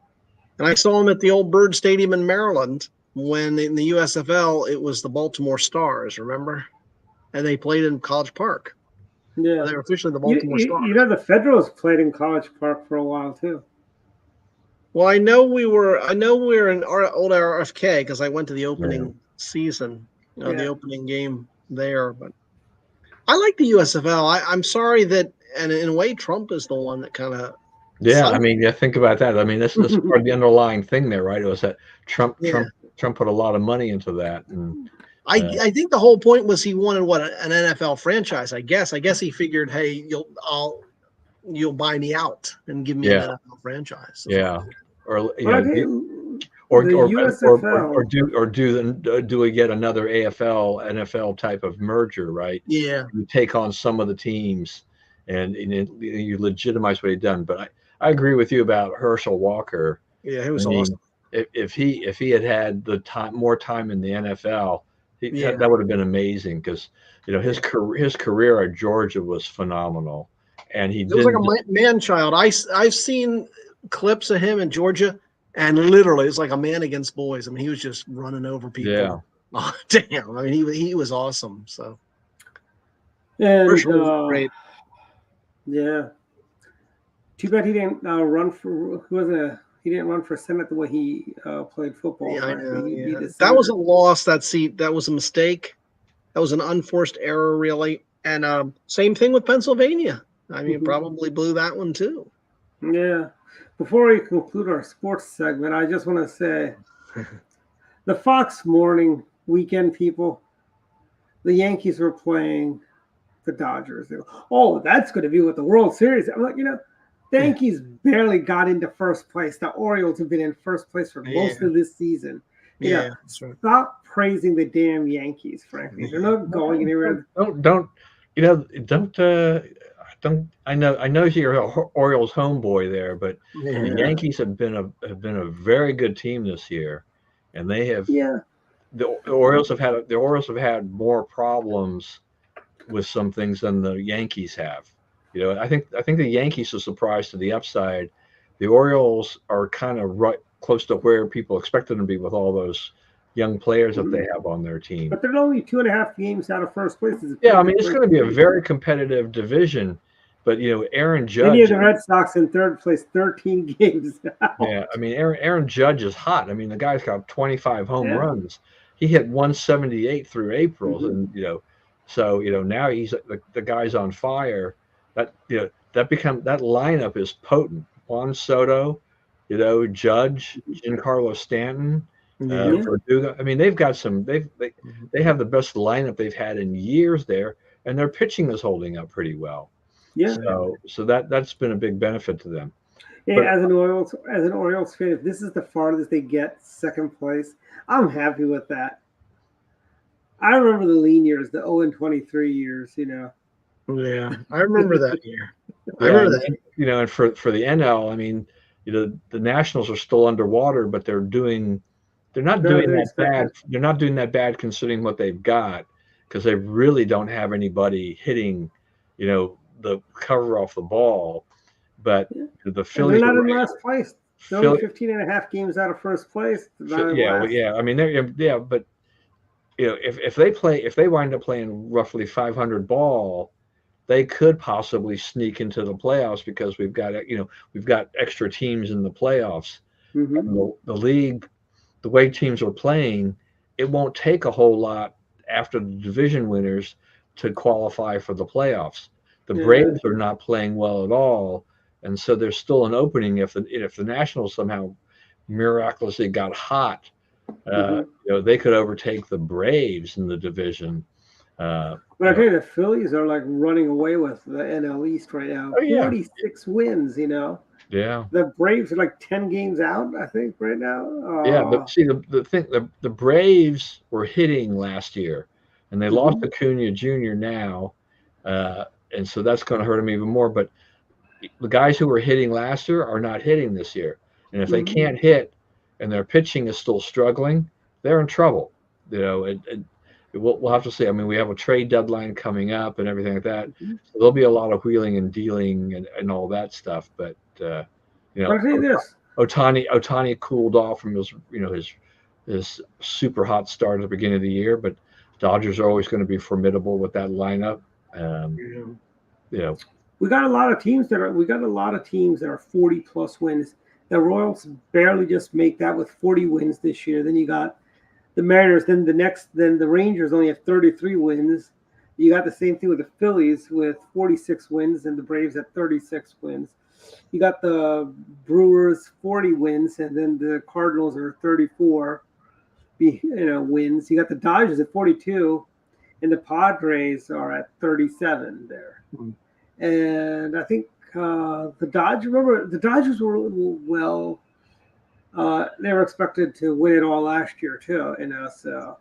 And I saw him at the old Bird Stadium in Maryland when in the USFL, it was the Baltimore Stars, remember? And they played in College Park. Yeah, they're officially the Baltimore Stars. The Federals played in College Park for a while too. Well, I know we were in our old RFK because I went to the opening season, the opening game there. But I like the USFL. I'm sorry that, and in a way, Trump is the one that kind of. Yeah, I mean, think about that. I mean, this is part of the underlying thing there, right? It was that Trump put a lot of money into that, and. I think the whole point was he wanted an NFL franchise. I guess he figured, hey, you'll buy me out and give me an NFL franchise. Yeah, or do we get another AFL NFL type of merger, right? Yeah, you take on some of the teams and you legitimize what he's done. But I agree with you about Herschel Walker. Yeah, he was awesome. if he had the more time in the NFL, Yeah. that would have been amazing because his career at Georgia was phenomenal, and he It was like a man child. I've seen clips of him in Georgia, and literally it's like a man against boys. I mean, he was just running over people. Yeah. Oh, damn. I mean, he was awesome. So And Herschel was great. yeah, too bad he didn't run for. He didn't run for Senate the way he played football. Yeah, I know, He'd be yeah. the That was a senator. loss. That seat. That was a mistake. That was an unforced error, really. And same thing with Pennsylvania. I mean, probably blew that one too. Yeah. Before we conclude our sports segment, I just want to say the Fox morning weekend people, the Yankees were playing the Dodgers. They go, oh, that's going to be what the World Series. I'm like, the Yankees barely got into first place. The Orioles have been in first place for most of this season. That's right. Stop praising the damn Yankees, frankly. They're not going anywhere. Don't I know you're an Orioles homeboy there, but the Yankees have been a very good team this year, and they have. Yeah. The Orioles have had more problems with some things than the Yankees have. I think the Yankees are surprised to the upside. The Orioles are kind of right close to where people expected them to be with all those young players that they have on their team. But they're only 2.5 games out of first place. Yeah, I mean it's going to be a very competitive division. But Aaron Judge. Any of the Red Sox in third place, 13 games out. Yeah, I mean Aaron Judge is hot. I mean the guy's got 25 home runs. He hit 178 through April, and so now he's the guy's on fire. That that lineup is potent. Juan Soto, Judge, Giancarlo Stanton, Verdugo. I mean they've got some. They have the best lineup they've had in years there, and their pitching is holding up pretty well. Yeah. So that's been a big benefit to them. Yeah, But, as an Orioles fan, if this is the farthest they get, second place, I'm happy with that. I remember the lean years, the 0-23 years. Yeah, I remember that year. I remember that. And for the NL, I mean, the Nationals are still underwater, but they're not doing that bad. They're not doing that bad considering what they've got, because they really don't have anybody hitting, the cover off the ball. But the Phillies, they're not in last place. They're only 15.5 games out of first place. Yeah. I mean, but if they wind up playing roughly 500 ball, they could possibly sneak into the playoffs because we've got extra teams in the playoffs. And the league, the way teams are playing, it won't take a whole lot after the division winners to qualify for the playoffs. The Braves are not playing well at all, and so there's still an opening if the Nationals somehow miraculously got hot. They could overtake the Braves in the division. But I tell you, the Phillies are like running away with the NL East right now. 46 wins, Yeah. The Braves are like 10 games out, I think, right now. But see, the thing, the Braves were hitting last year, and they lost Acuna Jr. now, and so that's going to hurt them even more. But the guys who were hitting last year are not hitting this year, and if they can't hit, and their pitching is still struggling, they're in trouble. We'll have to see. I mean, we have a trade deadline coming up and everything like that. So there'll be a lot of wheeling and dealing and all that stuff. But I'll tell you this. Ohtani cooled off from his super hot start at the beginning of the year, but Dodgers are always going to be formidable with that lineup. We got a lot of teams that are 40 plus wins. The Royals barely just make that with 40 wins this year. Then you got the Mariners. Then the Rangers only have 33 wins. You got the same thing with the Phillies with 46 wins, and the Braves at 36 wins. You got the Brewers 40 wins, and then the Cardinals are 34 wins. You got the Dodgers at 42, and the Padres are at 37 there. And I think the Dodgers were they were expected to win it all last year too, so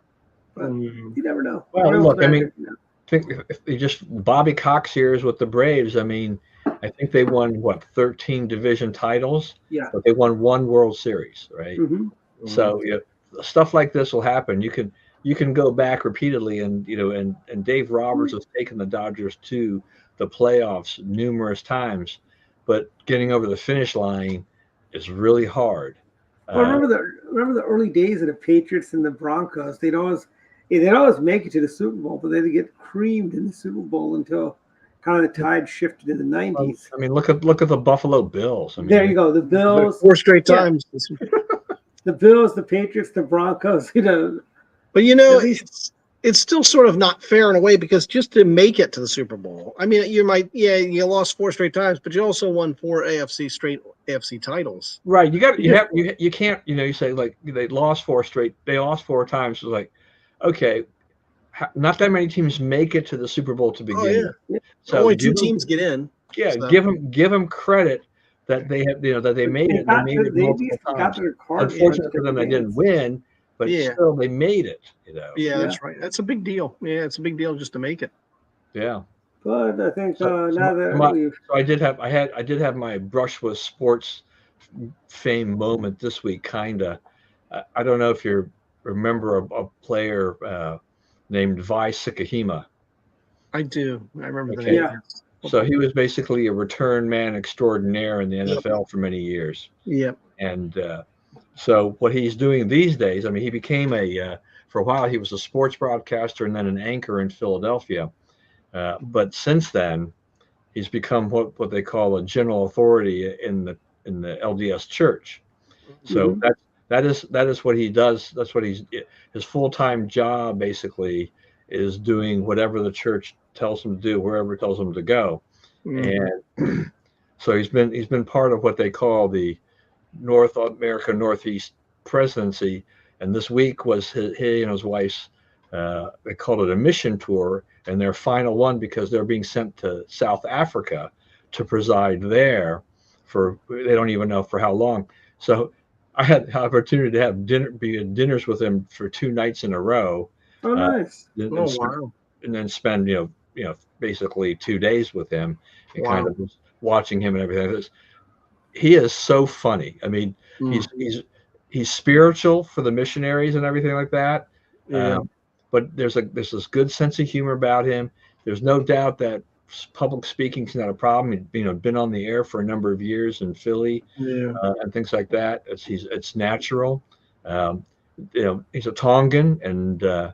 but you never know. Well, look, I mean, I think if they just Bobby Cox here is with the Braves. I mean, I think they won 13 division titles. Yeah, but they won one World Series, right? So stuff like this will happen. You can go back repeatedly, and and Dave Roberts has taken the Dodgers to the playoffs numerous times, but getting over the finish line is really hard. Well, remember the early days of the Patriots and the Broncos. They'd always make it to the Super Bowl, but they'd get creamed in the Super Bowl until kind of the tide shifted in the '90s. I mean, look at the Buffalo Bills. I mean, there you go, the Bills, 4 straight times. the Bills, the Patriots, the Broncos. But it's still sort of not fair in a way, because just to make it to the Super Bowl, I mean, you lost 4 straight times, but you also won 4 straight AFC titles. Right. You can't, you say like they lost 4 times. It's like, okay, not that many teams make it to the Super Bowl to begin with. So only 2 teams get in. Yeah. So. Give them credit that they have, that they made it. They made it multiple times. Unfortunately for them, they didn't win. But still, they made it. Yeah, that's right. That's a big deal. Yeah, it's a big deal just to make it. Yeah. But I think I did have my brush with sports fame moment this week. Kinda. I don't know if you remember a player named Vi Sikahima. I do. I remember the name. Yeah. So he was basically a return man extraordinaire in the NFL for many years. Yep. And so what he's doing these days, I mean, he became for a while, he was a sports broadcaster and then an anchor in Philadelphia. But since then, he's become what they call a general authority in the LDS Church. So that is what he does. That's what his full-time job basically is, doing whatever the church tells him to do, wherever it tells him to go. And so he's been part of what they call the North America Northeast presidency, and this week was he and his wife's they called it a mission tour, and their final one, because they're being sent to South Africa to preside there for, they don't even know for how long. So I had the opportunity to have dinners with him for 2 nights in a row. Oh, nice. Wow. And then spend basically 2 days with him, and kind of watching him and everything. He is so funny. I mean, he's spiritual for the missionaries and everything like that. Yeah. But there's this good sense of humor about him. There's no doubt that public speaking is not a problem. He's been on the air for a number of years in Philly, and things like that. It's natural. He's a Tongan, and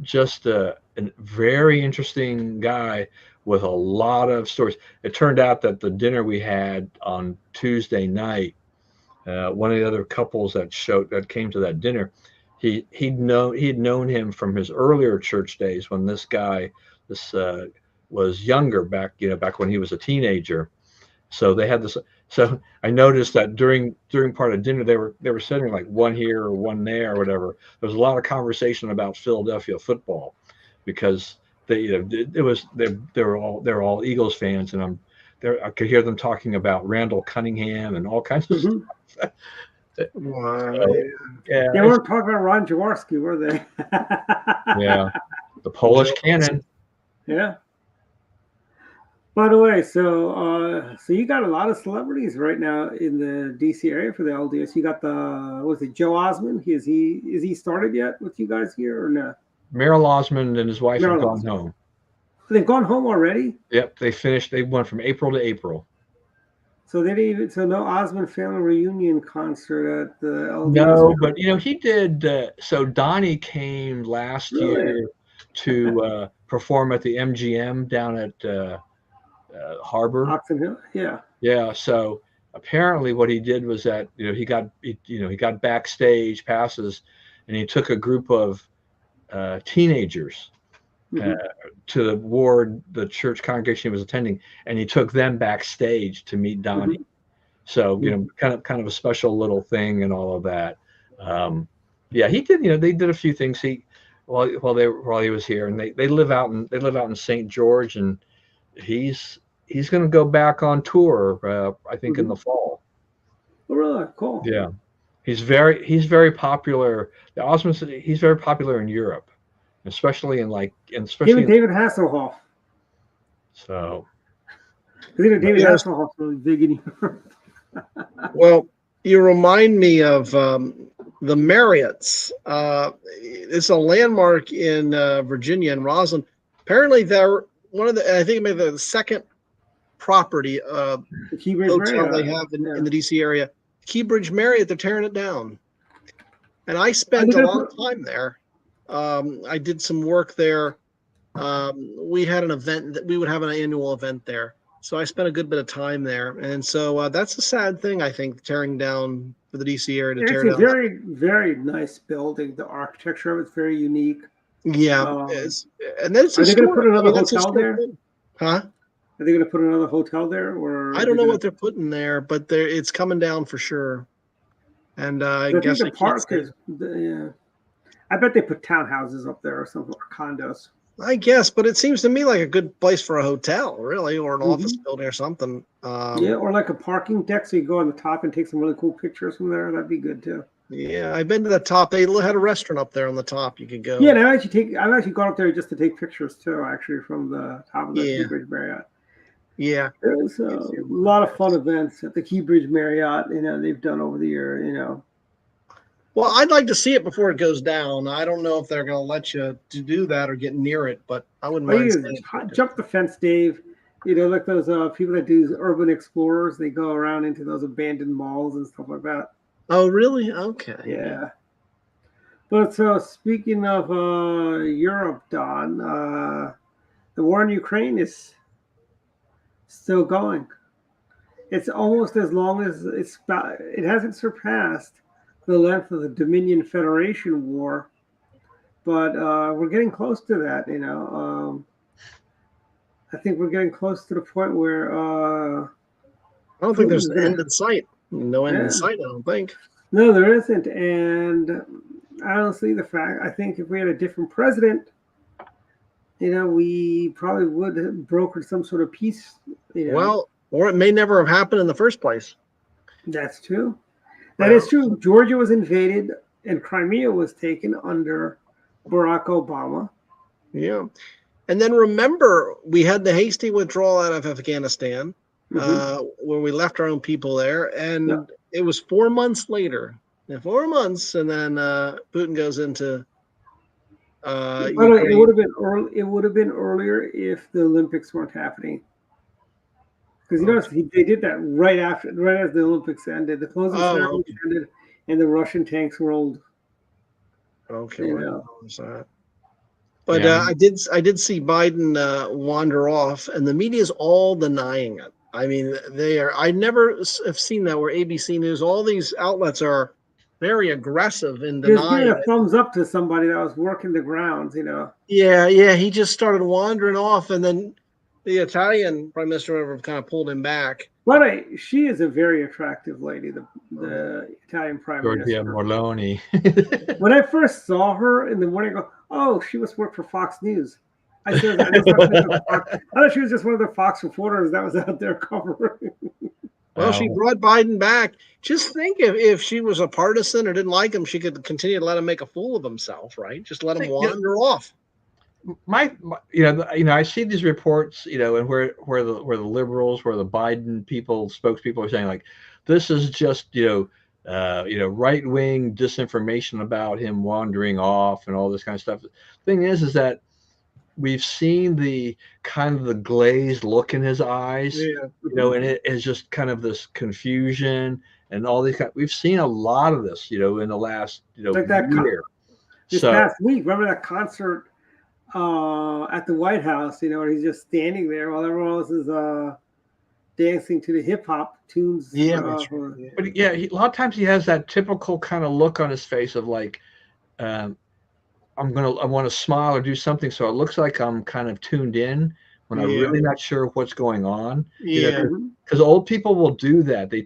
just a very interesting guy with a lot of stories. It turned out that the dinner we had on Tuesday night, one of the other couples that came to that dinner, he'd known him from his earlier church days when this was younger, back when he was a teenager. So they had this. So I noticed that during part of dinner, they were sitting like one here or one there or whatever. There was a lot of conversation about Philadelphia football, because they're all Eagles fans, and I could hear them talking about Randall Cunningham and all kinds of stuff. Wow. They weren't talking about Ron Jaworski, were they? Yeah, the Polish cannon. Yeah. By the way, so you got a lot of celebrities right now in the DC area for the LDS. You got Joe Osmond? Is he started yet with you guys here or no? Merrill Osmond and his wife have gone home. They've gone home already? Yep, they finished. They went from April to April. So no Osmond family reunion concert at the LDS? No, but he did. So Donnie came last year to perform at the MGM down at Harbor. Oxon Hill, yeah. Yeah. So apparently, what he did was that he got backstage passes, and he took a group of teenagers to the ward, the church congregation he was attending, and he took them backstage to meet Donnie. So kind of a special little thing and all of that. He did. They did a few things. While he was here, and they live out in St. George, and he's going to go back on tour. I think in the fall. Oh, really? Cool. Yeah, he's very popular. The Osmond, he's very popular in Europe, especially even David Hasselhoff. So, David Hasselhoff's really big in Europe. Well, you remind me of the Marriotts. It's a landmark in Virginia and Roslyn. Apparently, they're one of the. I think maybe the second property The Keybridge hotel Marriott. they have in Yeah. the DC area. Keybridge Marriott. They're tearing it down, and I spent a gonna lot of time there. I did some work there. We had an event that we would have an annual event there. So I spent a good bit of time there. And so that's a sad thing, I think, tearing down for the DC area to It's tear a down. very, very nice building. The architecture of it's very unique. Yeah. And then it's Are they going to put another that's hotel there? thing. Huh? Are they going to put another hotel there, or I don't know what they're putting there, but it's coming down for sure. And I guess the park is. Yeah, I bet they put townhouses up there or something, or condos. I guess, but it seems to me like a good place for a hotel, really, or an office building or something. Yeah, or like a parking deck, so you go on the top and take some really cool pictures from there. That'd be good too. Yeah, I've been to the top. They had a restaurant up there on the top. You could go. Yeah, and I've actually gone up there just to take pictures too. Actually, from the top of the Keybridge Marriott. Yeah, there's a lot of fun events at the Keybridge Marriott. They've done over the year. Well, I'd like to see it before it goes down. I don't know if they're going to let you to do that or get near it, but I wouldn't mind. Jump the fence, Dave. Like those people that do urban explorers. They go around into those abandoned malls and stuff like that. Oh, really? Okay. Yeah. But so speaking of Europe, Don, the war in Ukraine is still going. It's almost as long as it hasn't surpassed the length of the Dominion Federation War, but we're getting close to that. I think we're getting close to the point where I don't think there's an end in sight. No end in sight, I don't think. No, there isn't. And honestly, I think if we had a different president, we probably would have brokered some sort of peace. Well, or it may never have happened in the first place. That's true. That is true. Georgia was invaded and Crimea was taken under Barack Obama. Yeah. And then remember, we had the hasty withdrawal out of Afghanistan, where we left our own people there. And it was 4 months later. 4 months, and then Putin goes into it would have been early. It would have been earlier if the Olympics weren't happening. Because they did that right as the Olympics ended. The closing ceremony ended, and the Russian tanks rolled. Okay, but I did see Biden wander off, and the media is all denying it. I mean, they are. I never have seen that where ABC News, all these outlets are very aggressive in denying giving a thumbs up to somebody that was working the grounds. Yeah. He just started wandering off, and then the Italian prime minister kind of pulled him back. But she is a very attractive lady, the Italian prime Giorgia minister. Meloni. When I first saw her in the morning, I go, "Oh, she must work for Fox News." I thought she was just one of the Fox reporters that was out there covering. Well, she brought Biden back. Just think if she was a partisan or didn't like him, she could continue to let him make a fool of himself, right? Just let him wander off. I see these reports, and where the liberals, where the Biden spokespeople are saying like, this is just right wing disinformation about him wandering off and all this kind of stuff. The thing is that we've seen the kind of the glazed look in his eyes, and it is just kind of this confusion and all these we've seen a lot of this, in the last like that year. This past week, remember that concert at the White House, where he's just standing there while everyone else is dancing to the hip hop tunes. Yeah, but a lot of times he has that typical kind of look on his face of like, I want to smile or do something so it looks like I'm kind of tuned in when I'm really not sure what's going on. Because old people will do that. They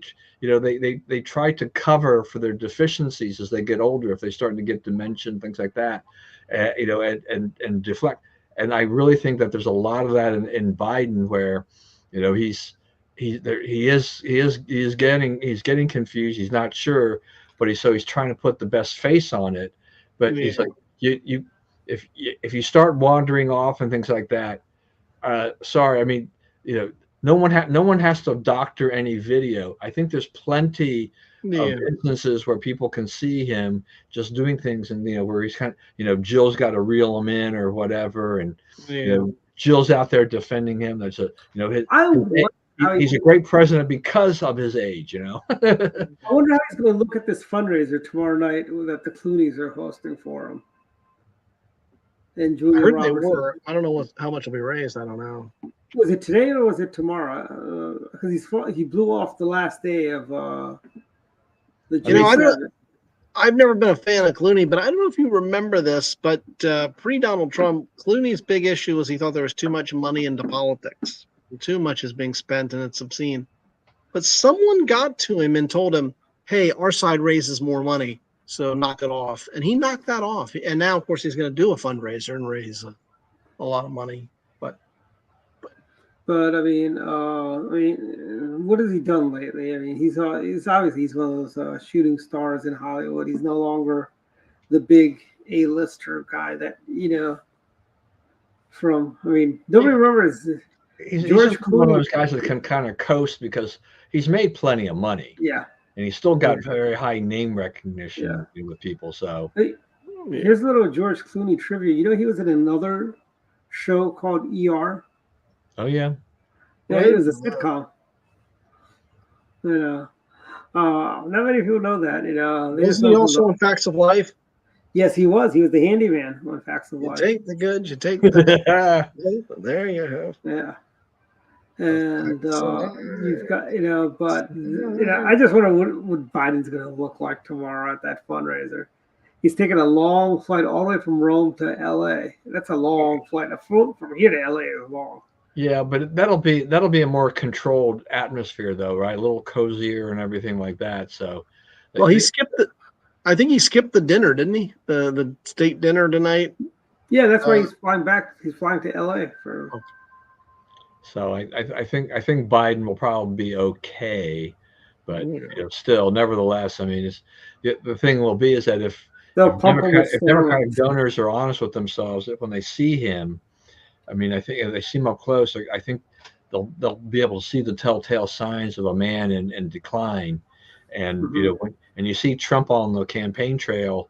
try to cover for their deficiencies as they get older, if they start to get dementia, things like that, and deflect. And I really think that there's a lot of that in Biden, where he's getting confused. He's not sure, but he's trying to put the best face on it. But he's like, if you start wandering off and things like that, sorry, I mean, no one has to doctor any video. I think there's plenty Yeah. instances where people can see him just doing things, and where he's kind of, Jill's got to reel him in or whatever, and Yeah. Jill's out there defending him. That's I wonder how he's a great president because of his age. I wonder how he's going to look at this fundraiser tomorrow night that the Clooneys are hosting for him. And I Julia heard Roberts. they were. I don't know how much will be raised. I don't know. Was it today or was it tomorrow? Because he blew off the last day of the. I've never been a fan of Clooney, but I don't know if you remember this, but pre-Donald Trump, Clooney's big issue was he thought there was too much money into politics. Too much is being spent, and it's obscene. But someone got to him and told him, hey, our side raises more money, so knock it off. And he knocked that off. And now, of course, he's going to do a fundraiser and raise a lot of money. But I mean, what has he done lately? I mean, he's obviously one of those shooting stars in Hollywood. He's no longer the big A-lister guy that from. I mean, nobody remembers. He's one of those guys that can kind of coast because he's made plenty of money. Yeah, and he's still got very high name recognition with people. So here's a little George Clooney trivia. He was in another show called ER. Oh yeah. Yeah, it was a sitcom. Not many people know that. Isn't he also on Facts of Life? Yes, he was. He was the handyman on Facts of Life. You take the good, you take the there you go. Yeah. And you've got, but I just wonder what Biden's going to look like tomorrow at that fundraiser. He's taking a long flight all the way from Rome to LA. That's a long flight. From here to LA is long. Yeah, but that'll be a more controlled atmosphere, though, right? A little cozier and everything like that. So, well, I think he skipped the dinner, didn't he? The state dinner tonight. Yeah, that's why he's flying back. He's flying to LA for. So I think Biden will probably be okay, but still, nevertheless, I mean, the thing will be is that if Democratic donors are honest with themselves, when they see him, I mean, I think if they see him up close, I think they'll be able to see the telltale signs of a man in decline, and when you see Trump on the campaign trail,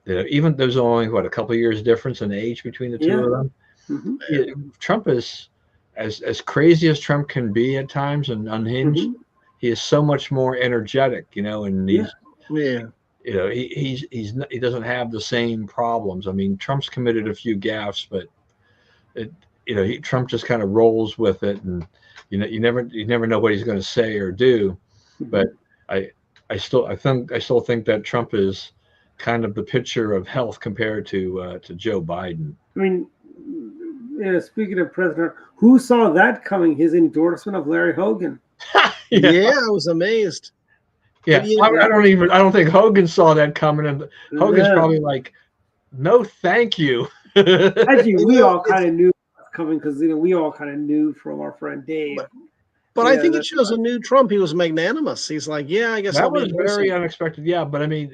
even there's only a couple of years difference in age between the two of them. Mm-hmm. Trump is as crazy as Trump can be at times and unhinged. Mm-hmm. He is so much more energetic, and he doesn't have the same problems. I mean, Trump's committed a few gaffes, but Trump just kind of rolls with it, and you never know what he's going to say or do. But I still think that Trump is kind of the picture of health compared to Joe Biden. I mean, speaking of president, who saw that coming? His endorsement of Larry Hogan. Yeah, I was amazed. Yeah, I don't think Hogan saw that coming, and Hogan's probably like, "No, thank you." Actually, we all kind of knew it was coming because we all kind of knew from our friend Dave. But I think it shows a new Trump. He was magnanimous. He's like, yeah, I guess that was very unexpected. Yeah, but I mean,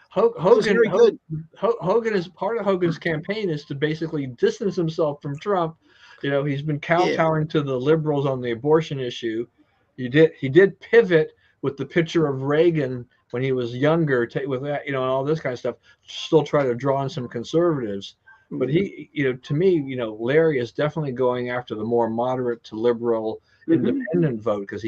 Hogan is part of Hogan's campaign is to basically distance himself from Trump. He's been kowtowing to the liberals on the abortion issue. He did pivot with the picture of Reagan when he was younger, with that, and all this kind of stuff. Still try to draw in some conservatives, but he, to me, Larry is definitely going after the more moderate to liberal independent vote because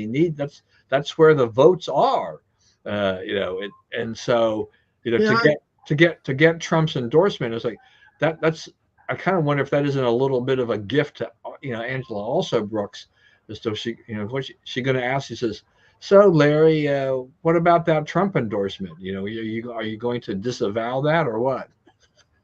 that's where the votes are, and so to get Trump's endorsement is like that's I kind of wonder if that isn't a little bit of a gift to Angela also Brooks, as though she what's she going to ask? He says, so Larry, what about that Trump endorsement? Are you going to disavow that or what?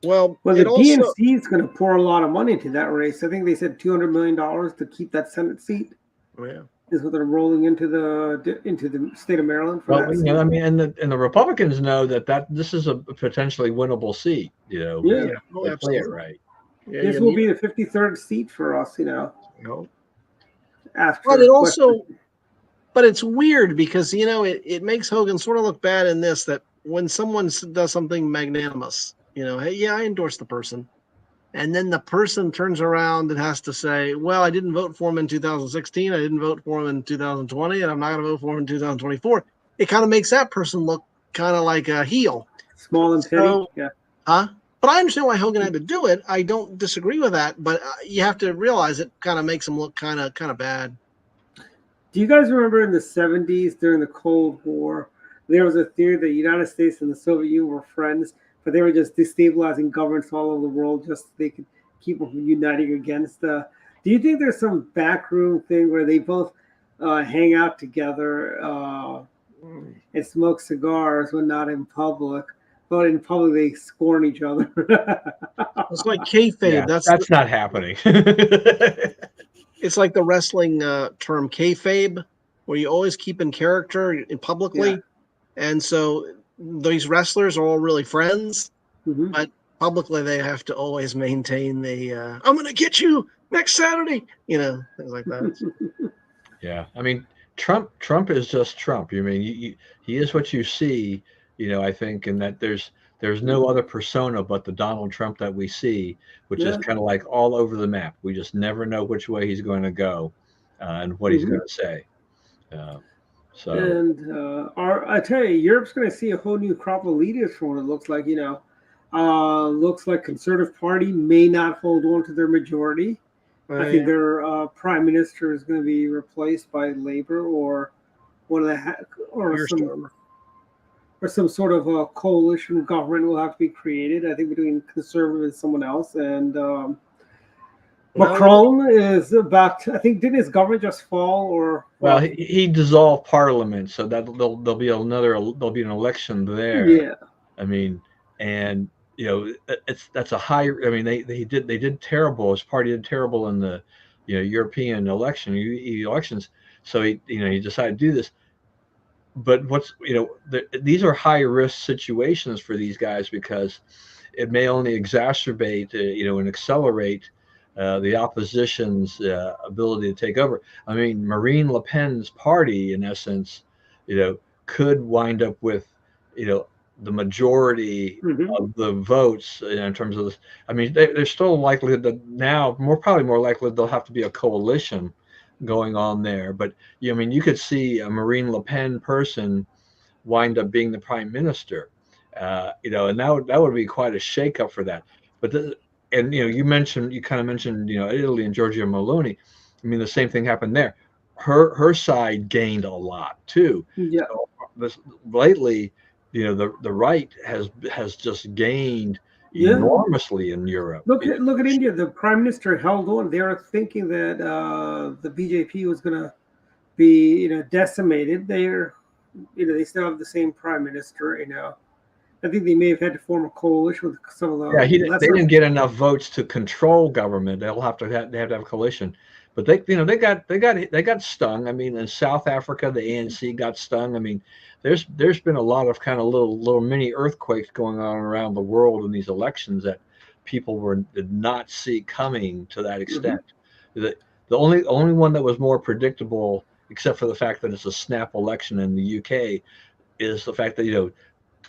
Well, the DNC is going to pour a lot of money into that race. I think they said $200 million to keep that Senate seat. Yeah, is what they're rolling into the state of Maryland. I mean, and the Republicans know that this is a potentially winnable seat. Play it right. Yeah, this will be the 53rd seat for us. But it's weird because it makes Hogan sort of look bad in this, that when someone does something magnanimous, hey, yeah, I endorse the person. And then the person turns around and has to say, well, I didn't vote for him in 2016. I didn't vote for him in 2020, and I'm not going to vote for him in 2024. it kind of makes that person look kind of like a heel. Small and petty. So- Yeah. Huh? But I understand why Hogan had to do it. I don't disagree with that, but you have to realize it kind of makes him look kind of bad. Do you guys remember in the 70s during the Cold War, there was a theory that the United States and the Soviet Union were friends, but they were just destabilizing governments all over the world just so they could keep them uniting against. Do you think there's some backroom thing where they both hang out together and smoke cigars when not in public, but in public they scorn each other? It's like kayfabe. Yeah, that's not happening. It's like the wrestling term kayfabe, where you always keep in character publicly. Yeah. And so these wrestlers are all really friends, Mhm. but publicly they have to always maintain the I'm going to get you next Saturday, things like that. Yeah, I mean, Trump is just Trump. I mean, he is what you see. I think, and that there's no other persona but the Donald Trump that we see, which is Yeah. kind of like all over the map. We just never know which way he's going to go and what he's going to say. So And I tell you, Europe's going to see a whole new crop of leaders from what it looks like. Looks like Conservative Party may not hold on to their majority. I think their prime minister is going to be replaced by Labour or one of the or some sort of a coalition government will have to be created. I think between Conservative and someone else. And Macron is about to, I think, didn't his government just fall or? well, he dissolved Parliament, so that there'll be an election there. Yeah. I mean, and that's a high. I mean, they did terrible. His party did terrible in the European elections. So he decided to do this. But these are high risk situations for these guys because it may only exacerbate and accelerate the opposition's ability to take over. I mean, Marine Le Pen's party, in essence, could wind up with the majority of the votes in terms of this. I mean, there's still a likelihood that now probably more likely there'll have to be a coalition going on there. But I mean, you could see a Marine Le Pen person wind up being the prime minister, and that would be quite a shakeup for that. But you kind of mentioned Italy and Giorgia Meloni. I mean, the same thing happened there. Her side gained a lot too. Yeah. So lately, the right has just gained enormously in Europe. Look at India. The prime minister held on. They were thinking that the BJP was going to be decimated. They still have the same prime minister. I think they may have had to form a coalition with some of the. Yeah, they didn't get enough votes to control government. They have to have a coalition. But they got stung. I mean, in South Africa, the ANC got stung. I mean, there's been a lot of kind of little mini earthquakes going on around the world in these elections that people did not see coming to that extent. The only one that was more predictable, except for the fact that it's a snap election in the UK, is the fact that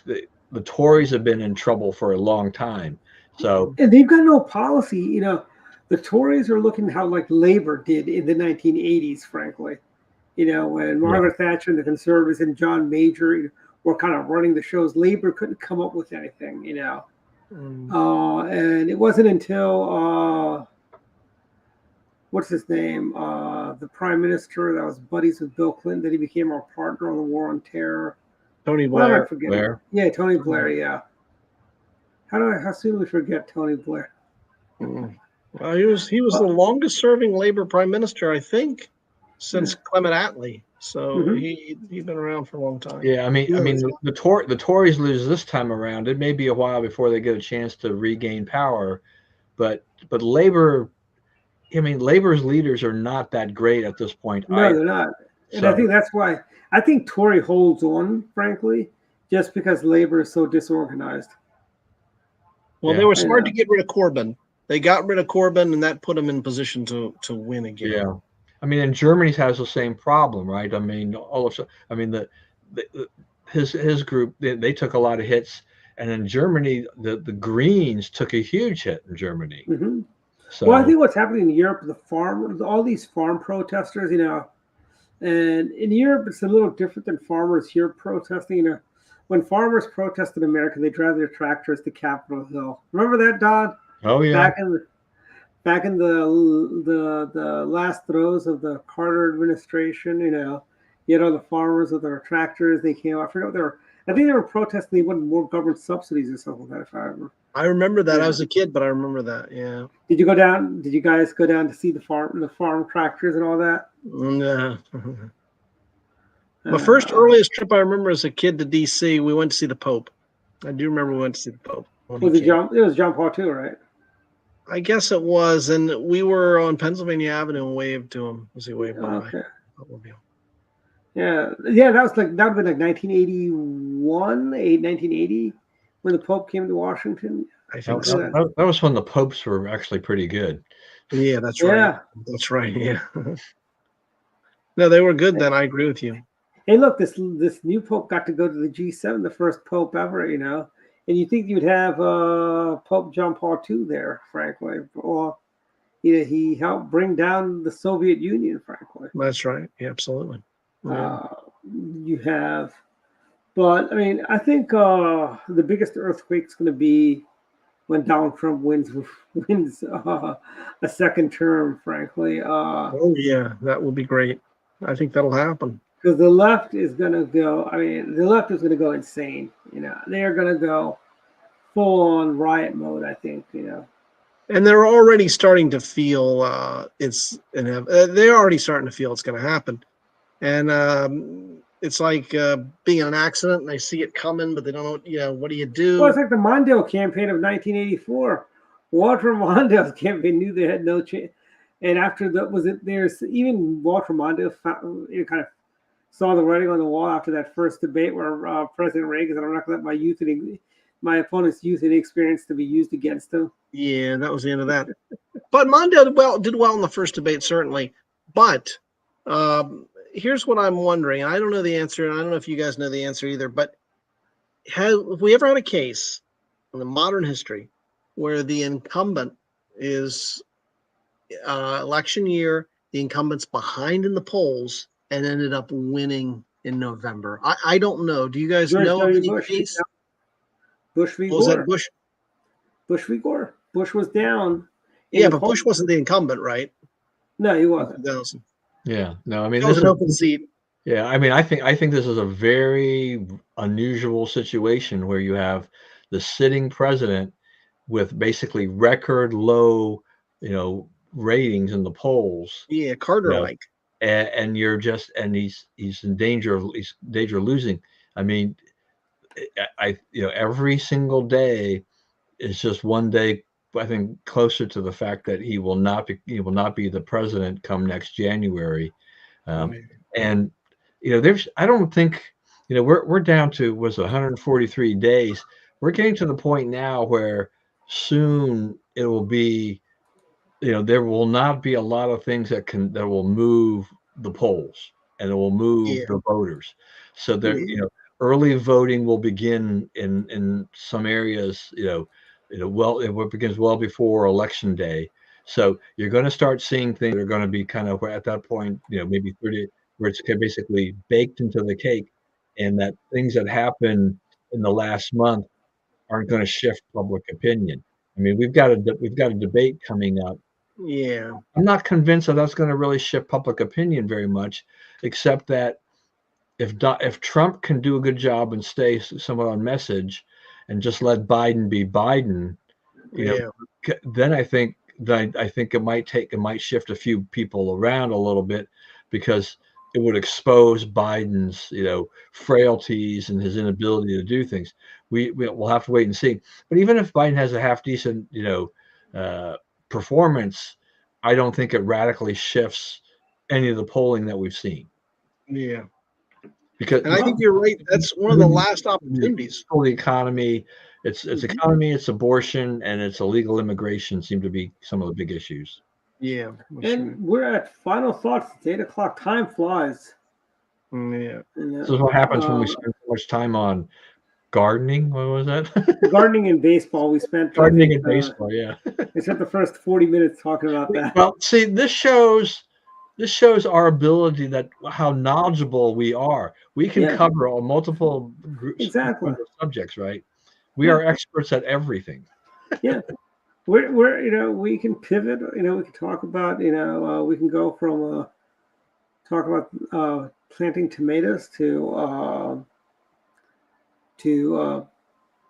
the Tories have been in trouble for a long time. So and they've got no policy. The Tories are looking how like Labour did in the 1980s, frankly. When Margaret Thatcher and the Conservatives and John Major were kind of running the shows, Labour couldn't come up with anything, and it wasn't until what's his name, the Prime Minister that was buddies with Bill Clinton, that he became our partner on the war on terror. Tony Blair. Blair. Yeah, Tony Blair. Yeah. How soon do we forget Tony Blair? Well, he was the longest serving Labor prime minister, I think, since Clement Attlee. So he'd been around for a long time. Yeah, I mean, the Tories lose this time around. It may be a while before they get a chance to regain power, but Labor, Labor's leaders are not that great at this point. No, they're not. And I think that's why I think Tory holds on, frankly, just because Labor is so disorganized. Well, they were smart to get rid of Corbyn. They got rid of Corbyn, and that put them in position to win again. Yeah, I mean, and Germany has the same problem, right? I mean, his group they took a lot of hits, and in Germany, the Greens took a huge hit in Germany. So, well, I think what's happening in Europe, all these farm protesters, And in Europe, it's a little different than farmers here protesting. When farmers protest in America, they drive their tractors to Capitol Hill. Remember that, Don? Oh yeah. Back in the last throes of the Carter administration, you had all the farmers with their tractors. They came. I forget what they were. I think they were protesting. They wanted more government subsidies or something like that. If I remember. I remember that. Yeah. I was a kid, but I remember that. Yeah. Did you go down? Did you guys go down to see the farm tractors and all that? No. My first earliest trip I remember as a kid to DC, we went to see the Pope. I do remember we went to see the Pope. It was John Paul II, right? I guess it was, and we were on Pennsylvania Avenue and waved to him as he waved by. Okay. Yeah, that would have been like 1980, when the Pope came to Washington. I think so. That was when the popes were actually pretty good. Yeah, that's right. Yeah. That's right. Yeah. No, they were good then. I agree with you. Hey, look, this new Pope got to go to the G7, the first Pope ever, and you think you'd have Pope John Paul II there, frankly. Well, he helped bring down the Soviet Union, frankly. That's right. Yeah, absolutely. Yeah. But I mean, I think the biggest earthquake's going to be when Donald Trump wins a second term, frankly. Oh yeah, that will be great. I think that'll happen. Because the left is going to go. I mean, the left is going to go insane. They are going to go full on riot mode. I think. And they're already starting to feel they're already starting to feel it's going to happen, and it's like being in an accident and they see it coming, but they don't know. What do you do? Well, it's like the Mondale campaign of 1984. Walter Mondale's campaign knew they had no chance, and after there's even Walter Mondale kind of saw the writing on the wall after that first debate where President Reagan said, "I'm not going to let my opponent's youth and experience to be used against him." Yeah, that was the end of that. But Mondale did well in the first debate, certainly. But here's what I'm wondering. I don't know the answer, and I don't know if you guys know the answer either. But have we ever had a case in the modern history where the incumbent is election year, the incumbent's behind in the polls, and ended up winning in November? I don't know. Do you guys know of any case? Bush v. Gore. Was that Bush? Bush v. Gore. Bush was down. Yeah, but Bush wasn't the incumbent, right? No, he wasn't. Yeah, no. I mean, this was an open seat. Yeah, I mean, I think this is a very unusual situation where you have the sitting president with basically record low, ratings in the polls. Yeah, Carter-like. And he's in danger of losing. I mean, every single day is just one day, I think, closer to the fact that he will not be the president come next January. And I don't think we're down to 143 days. We're getting to the point now where soon it will be, there will not be a lot of things that will move the polls and it will move the voters. So there, early voting will begin in some areas, it begins well before election day. So you're going to start seeing things that are going to be kind of at that point, maybe 30, where it's basically baked into the cake, and that things that happen in the last month aren't going to shift public opinion. I mean, we've got a debate coming up. Yeah, I'm not convinced that that's going to really shift public opinion very much, except that if Trump can do a good job and stay somewhat on message, and just let Biden be Biden, then I think it might shift a few people around a little bit, because it would expose Biden's frailties and his inability to do things. We'll have to wait and see. But even if Biden has a half decent performance, I don't think it radically shifts any of the polling that we've seen. Yeah. Because I think you're right. That's one of the last opportunities. For the economy, it's economy, it's abortion, and it's illegal immigration seem to be some of the big issues. Yeah. And we're at final thoughts. It's 8 o'clock. Time flies. Yeah. This is what happens when we spend so much time on gardening. What was that? Gardening and baseball. We spent gardening and baseball. Yeah. We spent the first 40 minutes talking about that. Well, see, this shows this shows our ability that how knowledgeable we are. We can Yeah. cover all multiple groups Exactly. of subjects, right? We Yeah. are experts at everything. Yeah. We're we can pivot. We can talk about we can go from talk about planting tomatoes to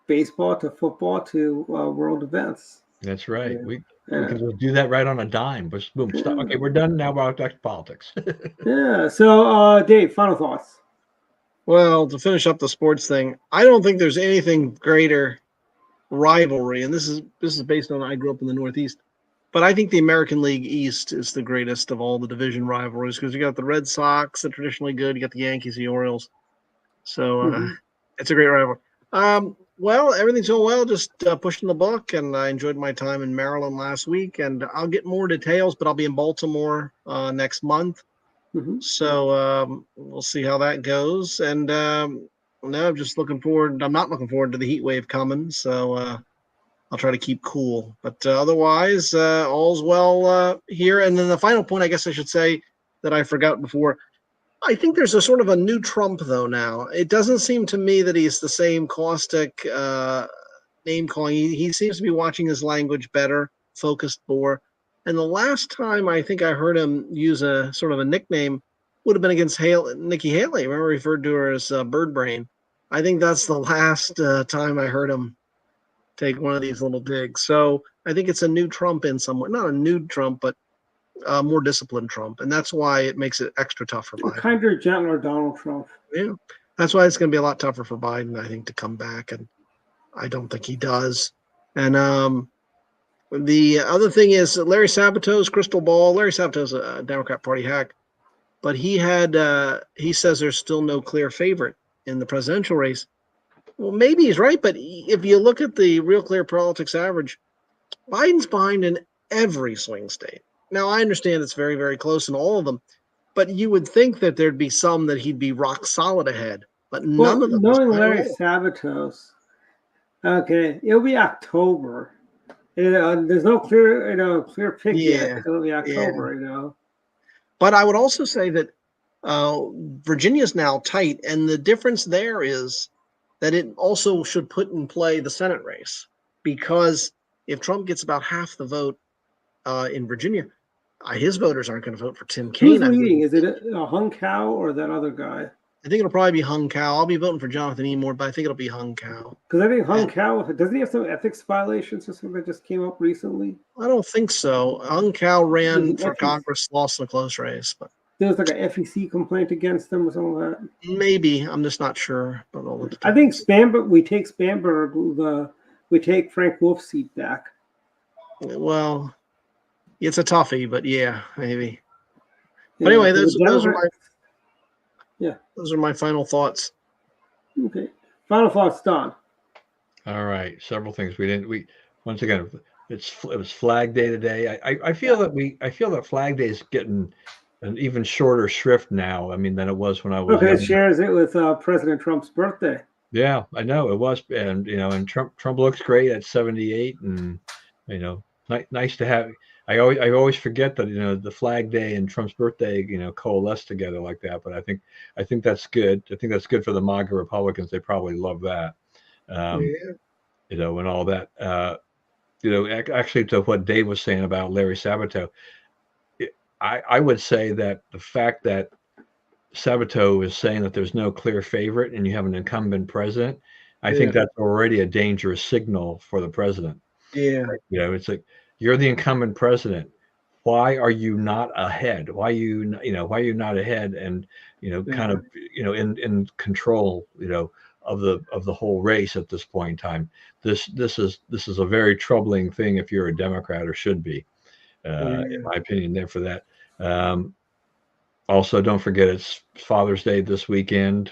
baseball to football to world events. That's right. Yeah. We Yeah. can just do that right on a dime. Just boom, stop. Okay, we're done now. We're back to politics. Yeah. So, Dave, final thoughts. Well, to finish up the sports thing, I don't think there's anything greater rivalry, and this is based on I grew up in the Northeast, but I think the American League East is the greatest of all the division rivalries because you got the Red Sox, that are traditionally good, you got the Yankees, the Orioles, so it's a great rivalry. Well, everything's going well, just pushing the book, and I enjoyed my time in Maryland last week, and I'll get more details, but I'll be in Baltimore next month. So we'll see how that goes. And no, I'm just looking forward. I'm not looking forward to the heat wave coming. So I'll try to keep cool. But otherwise, all's well here. And then the final point, I guess I should say that I forgot before. I think there's a sort of a new Trump, though, now. It doesn't seem to me that he's the same caustic name calling. He seems to be watching his language better, focused more. And the last time I think I heard him use a sort of a nickname would have been against Nikki Haley. Remember, he referred to her as Bird Brain. I think that's the last time I heard him take one of these little digs. So I think it's a new Trump in some way. Not a new Trump, but a more disciplined Trump. And that's why it makes it extra tough for Biden. Kinder, gentler Donald Trump. Yeah. That's why it's going to be a lot tougher for Biden, I think, to come back. And I don't think he does. And the other thing is Larry Sabato's crystal ball. Larry Sabato's a Democrat Party hack, but he says there's still no clear favorite in the presidential race. Well, maybe he's right, but if you look at the Real Clear Politics average, Biden's behind in every swing state. Now, I understand it's very, very close in all of them, but you would think that there'd be some that he'd be rock solid ahead, but none of them. Knowing Larry Sabatos, okay, it'll be October. There's no clear pick yet. It'll be October, But I would also say that Virginia's now tight, and the difference there is that it also should put in play the Senate race, because if Trump gets about half the vote in Virginia, his voters aren't going to vote for Tim Kaine. Who's leading? Is it Hung Kao or that other guy? I think it'll probably be Hung Kao. I'll be voting for Jonathan Emord, but I think it'll be Hung Kao. Because I think Hung Kao, doesn't he have some ethics violations or something that just came up recently? I don't think so. Hung Kao ran for Congress, lost in a close race, but there was like an FEC complaint against him or something like that. Maybe. I'm just not sure. I think we take Frank Wolf's seat back. Well, it's a toughie, but yeah, maybe. But anyway, those are my final thoughts. Okay. Final thoughts, Don. All right. Several things once again, it was Flag Day today. I feel that Flag Day is getting an even shorter shrift now. I mean, than it was when I was. Okay, it shares it with President Trump's birthday. Yeah, I know it was, and Trump looks great at 78, and nice to have. I always forget that the Flag Day and Trump's birthday coalesce together like that. But I think that's good. I think that's good for the MAGA Republicans. They probably love that, and all that. Actually, to what Dave was saying about Larry Sabato, I would say that the fact that Sabato is saying that there's no clear favorite and you have an incumbent president, I think that's already a dangerous signal for the president. Yeah, it's like, you're the incumbent president. Why are you not ahead? Why are you not ahead and kind of in control of the whole race at this point in time? This is a very troubling thing if you're a Democrat, or should be, in my opinion. There for that. Also, don't forget it's Father's Day this weekend.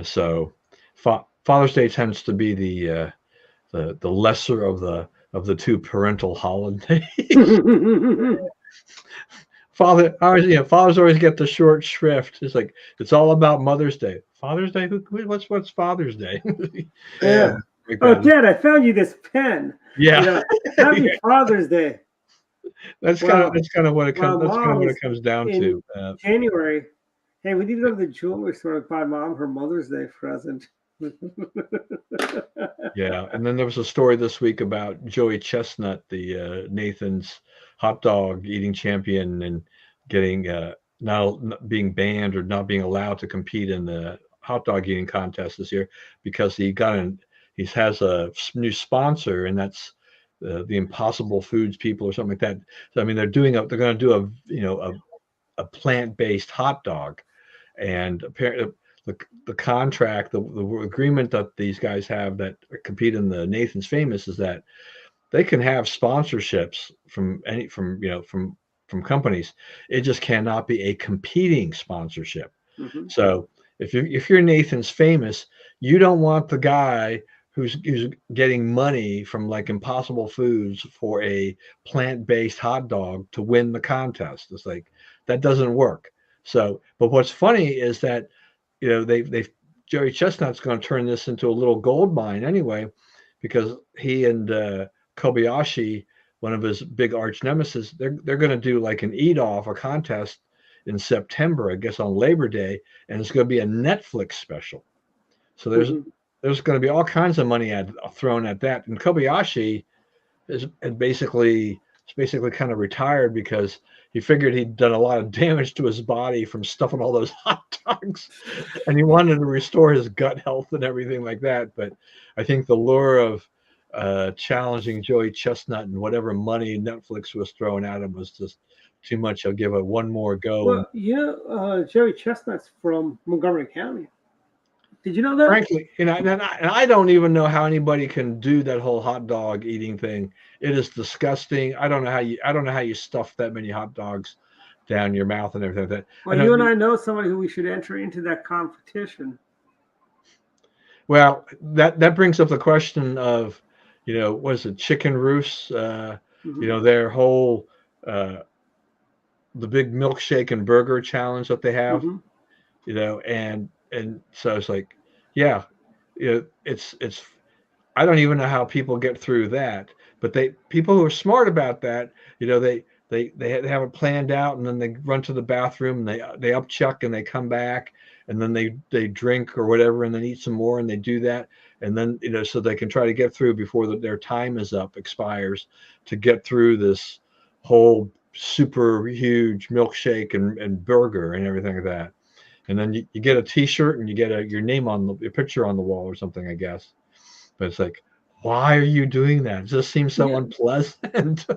So Father's Day tends to be the lesser of the two parental holidays. Fathers always get the short shrift. It's like it's all about Mother's Day. Father's Day? What's Father's Day? Yeah. Oh, Dad, I found you this pen. Yeah. Happy Father's Day. That's Well, kind of what it comes. well, That's kind of Mom what is it comes down in to. January. Hey, we need to go to the jewelry store and buy Mom her Mother's Day present. Yeah, and then there was a story this week about Joey Chestnut, the Nathan's hot dog eating champion, and getting not being banned or not being allowed to compete in the hot dog eating contest this year because he has a new sponsor, and that's the Impossible Foods people or something like that. So I mean, they're going to do a plant-based hot dog, and apparently the contract, the agreement that these guys have that compete in the Nathan's Famous is that they can have sponsorships from companies. It just cannot be a competing sponsorship. Mhm. So if you're Nathan's Famous, you don't want the guy who's getting money from like Impossible Foods for a plant-based hot dog to win the contest. It's like that doesn't work. So, but what's funny is that they've Jerry Chestnut's going to turn this into a little gold mine anyway, because he and Kobayashi, one of his big arch nemesis, they're going to do like an eat off, a contest in September, I guess on Labor Day, and it's going to be a Netflix special. So Mhm. there's going to be all kinds of money thrown at that, and Kobayashi is basically kind of retired because he figured he'd done a lot of damage to his body from stuffing all those hot dogs, and he wanted to restore his gut health and everything like that. But I think the lure of challenging Joey Chestnut and whatever money Netflix was throwing at him was just too much. I'll give it one more go. And Well, Jerry Chestnut's from Montgomery County. Did you know that? frankly, and I don't even know how anybody can do that whole hot dog eating thing. It is disgusting. I don't know how you stuff that many hot dogs down your mouth and everything like that. I Well, know. you and I know somebody who we should enter into that competition. Well, that brings up the question of, what is it, Chicken Roofs? Mhm. Their whole the big milkshake and burger challenge that they have. Mhm. And so it's like, yeah, it's I don't even know how people get through that, but people who are smart about that, they have it planned out, and then they run to the bathroom and they upchuck and they come back, and then they drink or whatever, and then eat some more, and they do that, and then so they can try to get through before their time expires, to get through this whole super huge milkshake and burger and everything like that. And then you get a T-shirt and you get your name on your picture on the wall or something, I guess. But it's like, why are you doing that? It just seems so Yeah, unpleasant. Yeah,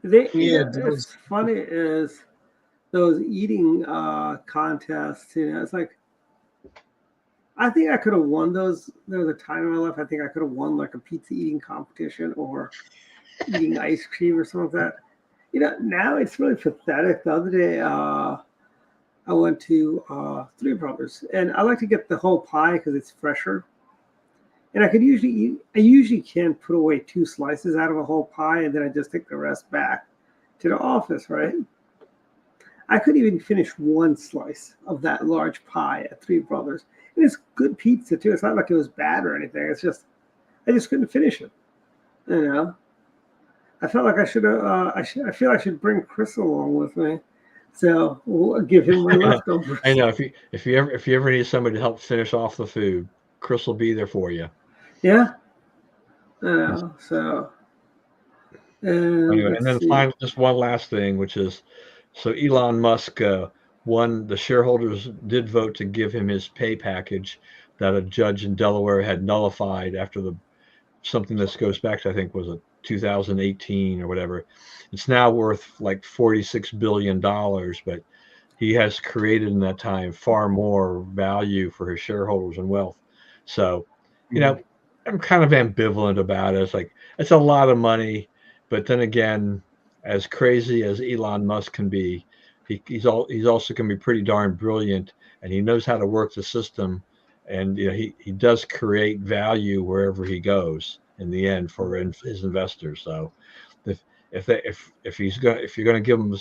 it it's does. funny is those eating contests. It's like I think I could have won those. There was a time in my life I think I could have won like a pizza eating competition or eating ice cream or something like that. Now it's really pathetic. The other day, I went to Three Brothers, and I like to get the whole pie because it's fresher. And I usually can put away 2 slices out of a whole pie, and then I just take the rest back to the office, right? I couldn't even finish 1 slice of that large pie at Three Brothers. And it's good pizza too. It's not like it was bad or anything. It's just I just couldn't finish it. You know, I felt like I should have. I feel I should bring Chris along with me, so we'll give him my leftovers. I know if you ever need somebody to help finish off the food, Chris will be there for you. Yeah. So and Anyway, and let's then see. finally, just one last thing, which is, so Elon Musk won. The shareholders did vote to give him his pay package that a judge in Delaware had nullified after something that goes back to, I think, was it 2018 or whatever. It's now worth like $46 billion, but he has created in that time far more value for his shareholders and wealth. So, you know, I'm kind of ambivalent about it. It's like it's a lot of money, but then again, as crazy as Elon Musk can be, he's also can be pretty darn brilliant, and he knows how to work the system, and he does create value wherever he goes in the end for his investors. So if if you're going to give him,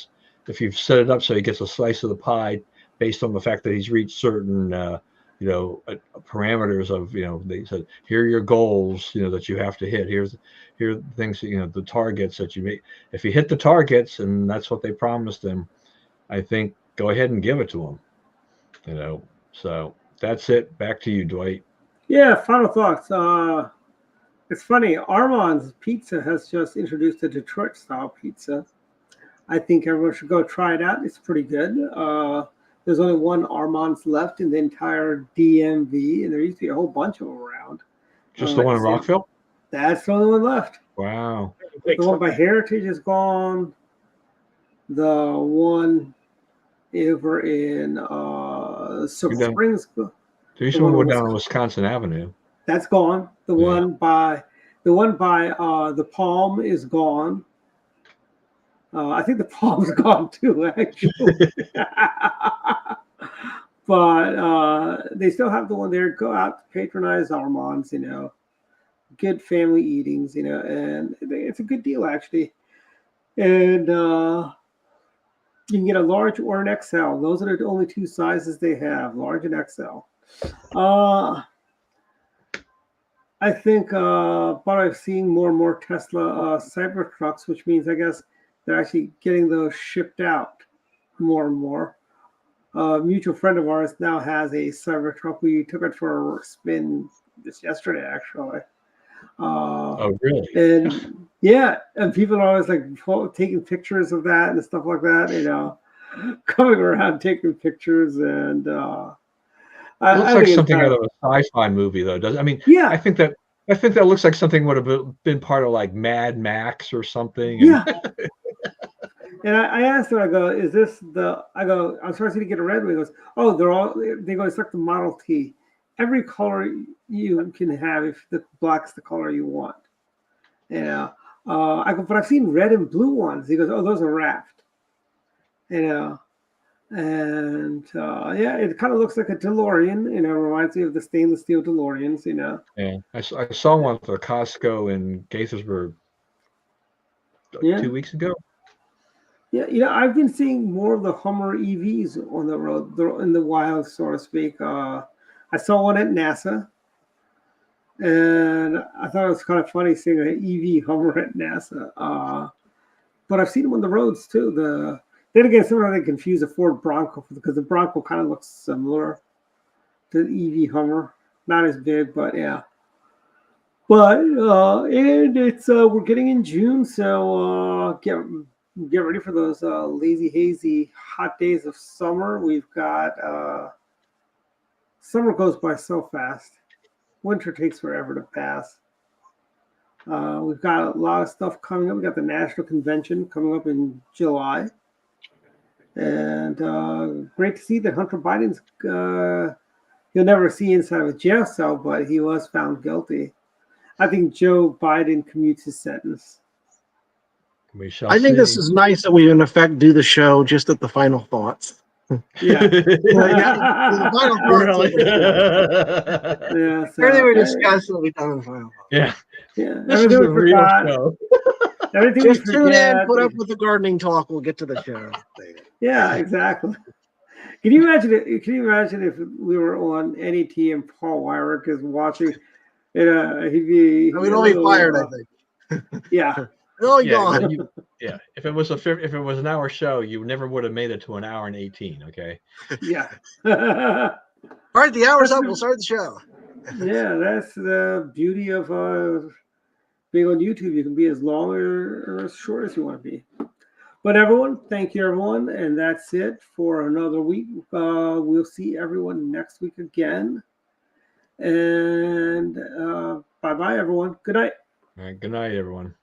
if you've set it up so he gets a slice of the pie based on the fact that he's reached certain parameters of, they said, here are your goals, that you have to hit. Here are the things, the targets that you make. If you hit the targets and that's what they promised them, I think go ahead and give it to them. So that's it. Back to you, Dwight. Yeah, final thoughts. It's funny, Armand's Pizza has just introduced a Detroit style pizza. I think everyone should go try it out. It's pretty good. There's only one Armand's left in the entire DMV, and there used to be a whole bunch of them around. Just the one in Rockville? That's the only one left. Wow. The one by Heritage is gone. The one over in Silver Springs. There's one down on Wisconsin Avenue. That's gone. The one by the Palm is gone. I think the Palm's gone too, actually. But they still have the one there. Go out to patronize Armand's, good family eatings, and it's a good deal, actually. And you can get a large or an XL. Those are the only two sizes they have, large and XL. I think, but I've seen more and more Tesla Cybertrucks, which means I guess they're actually getting those shipped out more and more. A mutual friend of ours now has a Cybertruck. We took it for a spin just yesterday, actually. Oh, really? And yeah, and people are always like taking pictures of that and stuff like that, coming around taking pictures. And it looks like something out of a sci-fi movie, though, doesn't it? I mean, yeah. I think that looks like something would have been part of like Mad Max or something. Yeah. And I asked her, I go, is this I'm starting to get a red one. He goes, oh, they go, it's like the Model T. Every color you can have if the black's the color you want. I go, but I've seen red and blue ones. He goes, oh, those are wrapped. And it kind of looks like a DeLorean, reminds me of the stainless steel DeLoreans, Yeah, I saw one at the Costco in Gaithersburg 2 weeks ago. Yeah, I've been seeing more of the Hummer EVs on the road. They're in the wild, so to speak. I saw one at NASA, and I thought it was kind of funny seeing an EV Hummer at NASA. But I've seen them on the roads too. Then again, sometimes they confuse a Ford Bronco because the Bronco kind of looks similar to the EV Hummer. Not as big, but yeah. But and it's we're getting in June, so get ready for those lazy, hazy, hot days of summer. We've got summer goes by so fast. Winter takes forever to pass. We've got a lot of stuff coming up. We got the National Convention coming up in July. And great to see that Hunter Biden's, you'll never see inside of a jail cell, but he was found guilty. I think Joe Biden commutes his sentence. I think this is nice that we, in effect, do the show just at the final thoughts. Yeah. The final thoughts. Yeah. So, everything we discussed will be done in the final thoughts. Yeah. Yeah. This is a real show. Everything just tune in, put up with the gardening talk. We'll get to the show. Yeah, exactly. Can you imagine if we were on NET and Paul Weyrich is watching? He'd be. We'd all be fired, I think. Yeah. Oh, yeah, gone. If it was an hour show, you never would have made it to an hour and 18. Okay. Yeah. All right, the hour's up. We'll start the show. Yeah, that's the beauty of being on YouTube. You can be as long or as short as you want to be. But everyone, thank you, everyone, and that's it for another week. We'll see everyone next week again. And bye-bye, everyone. Good night. All right. Good night, everyone.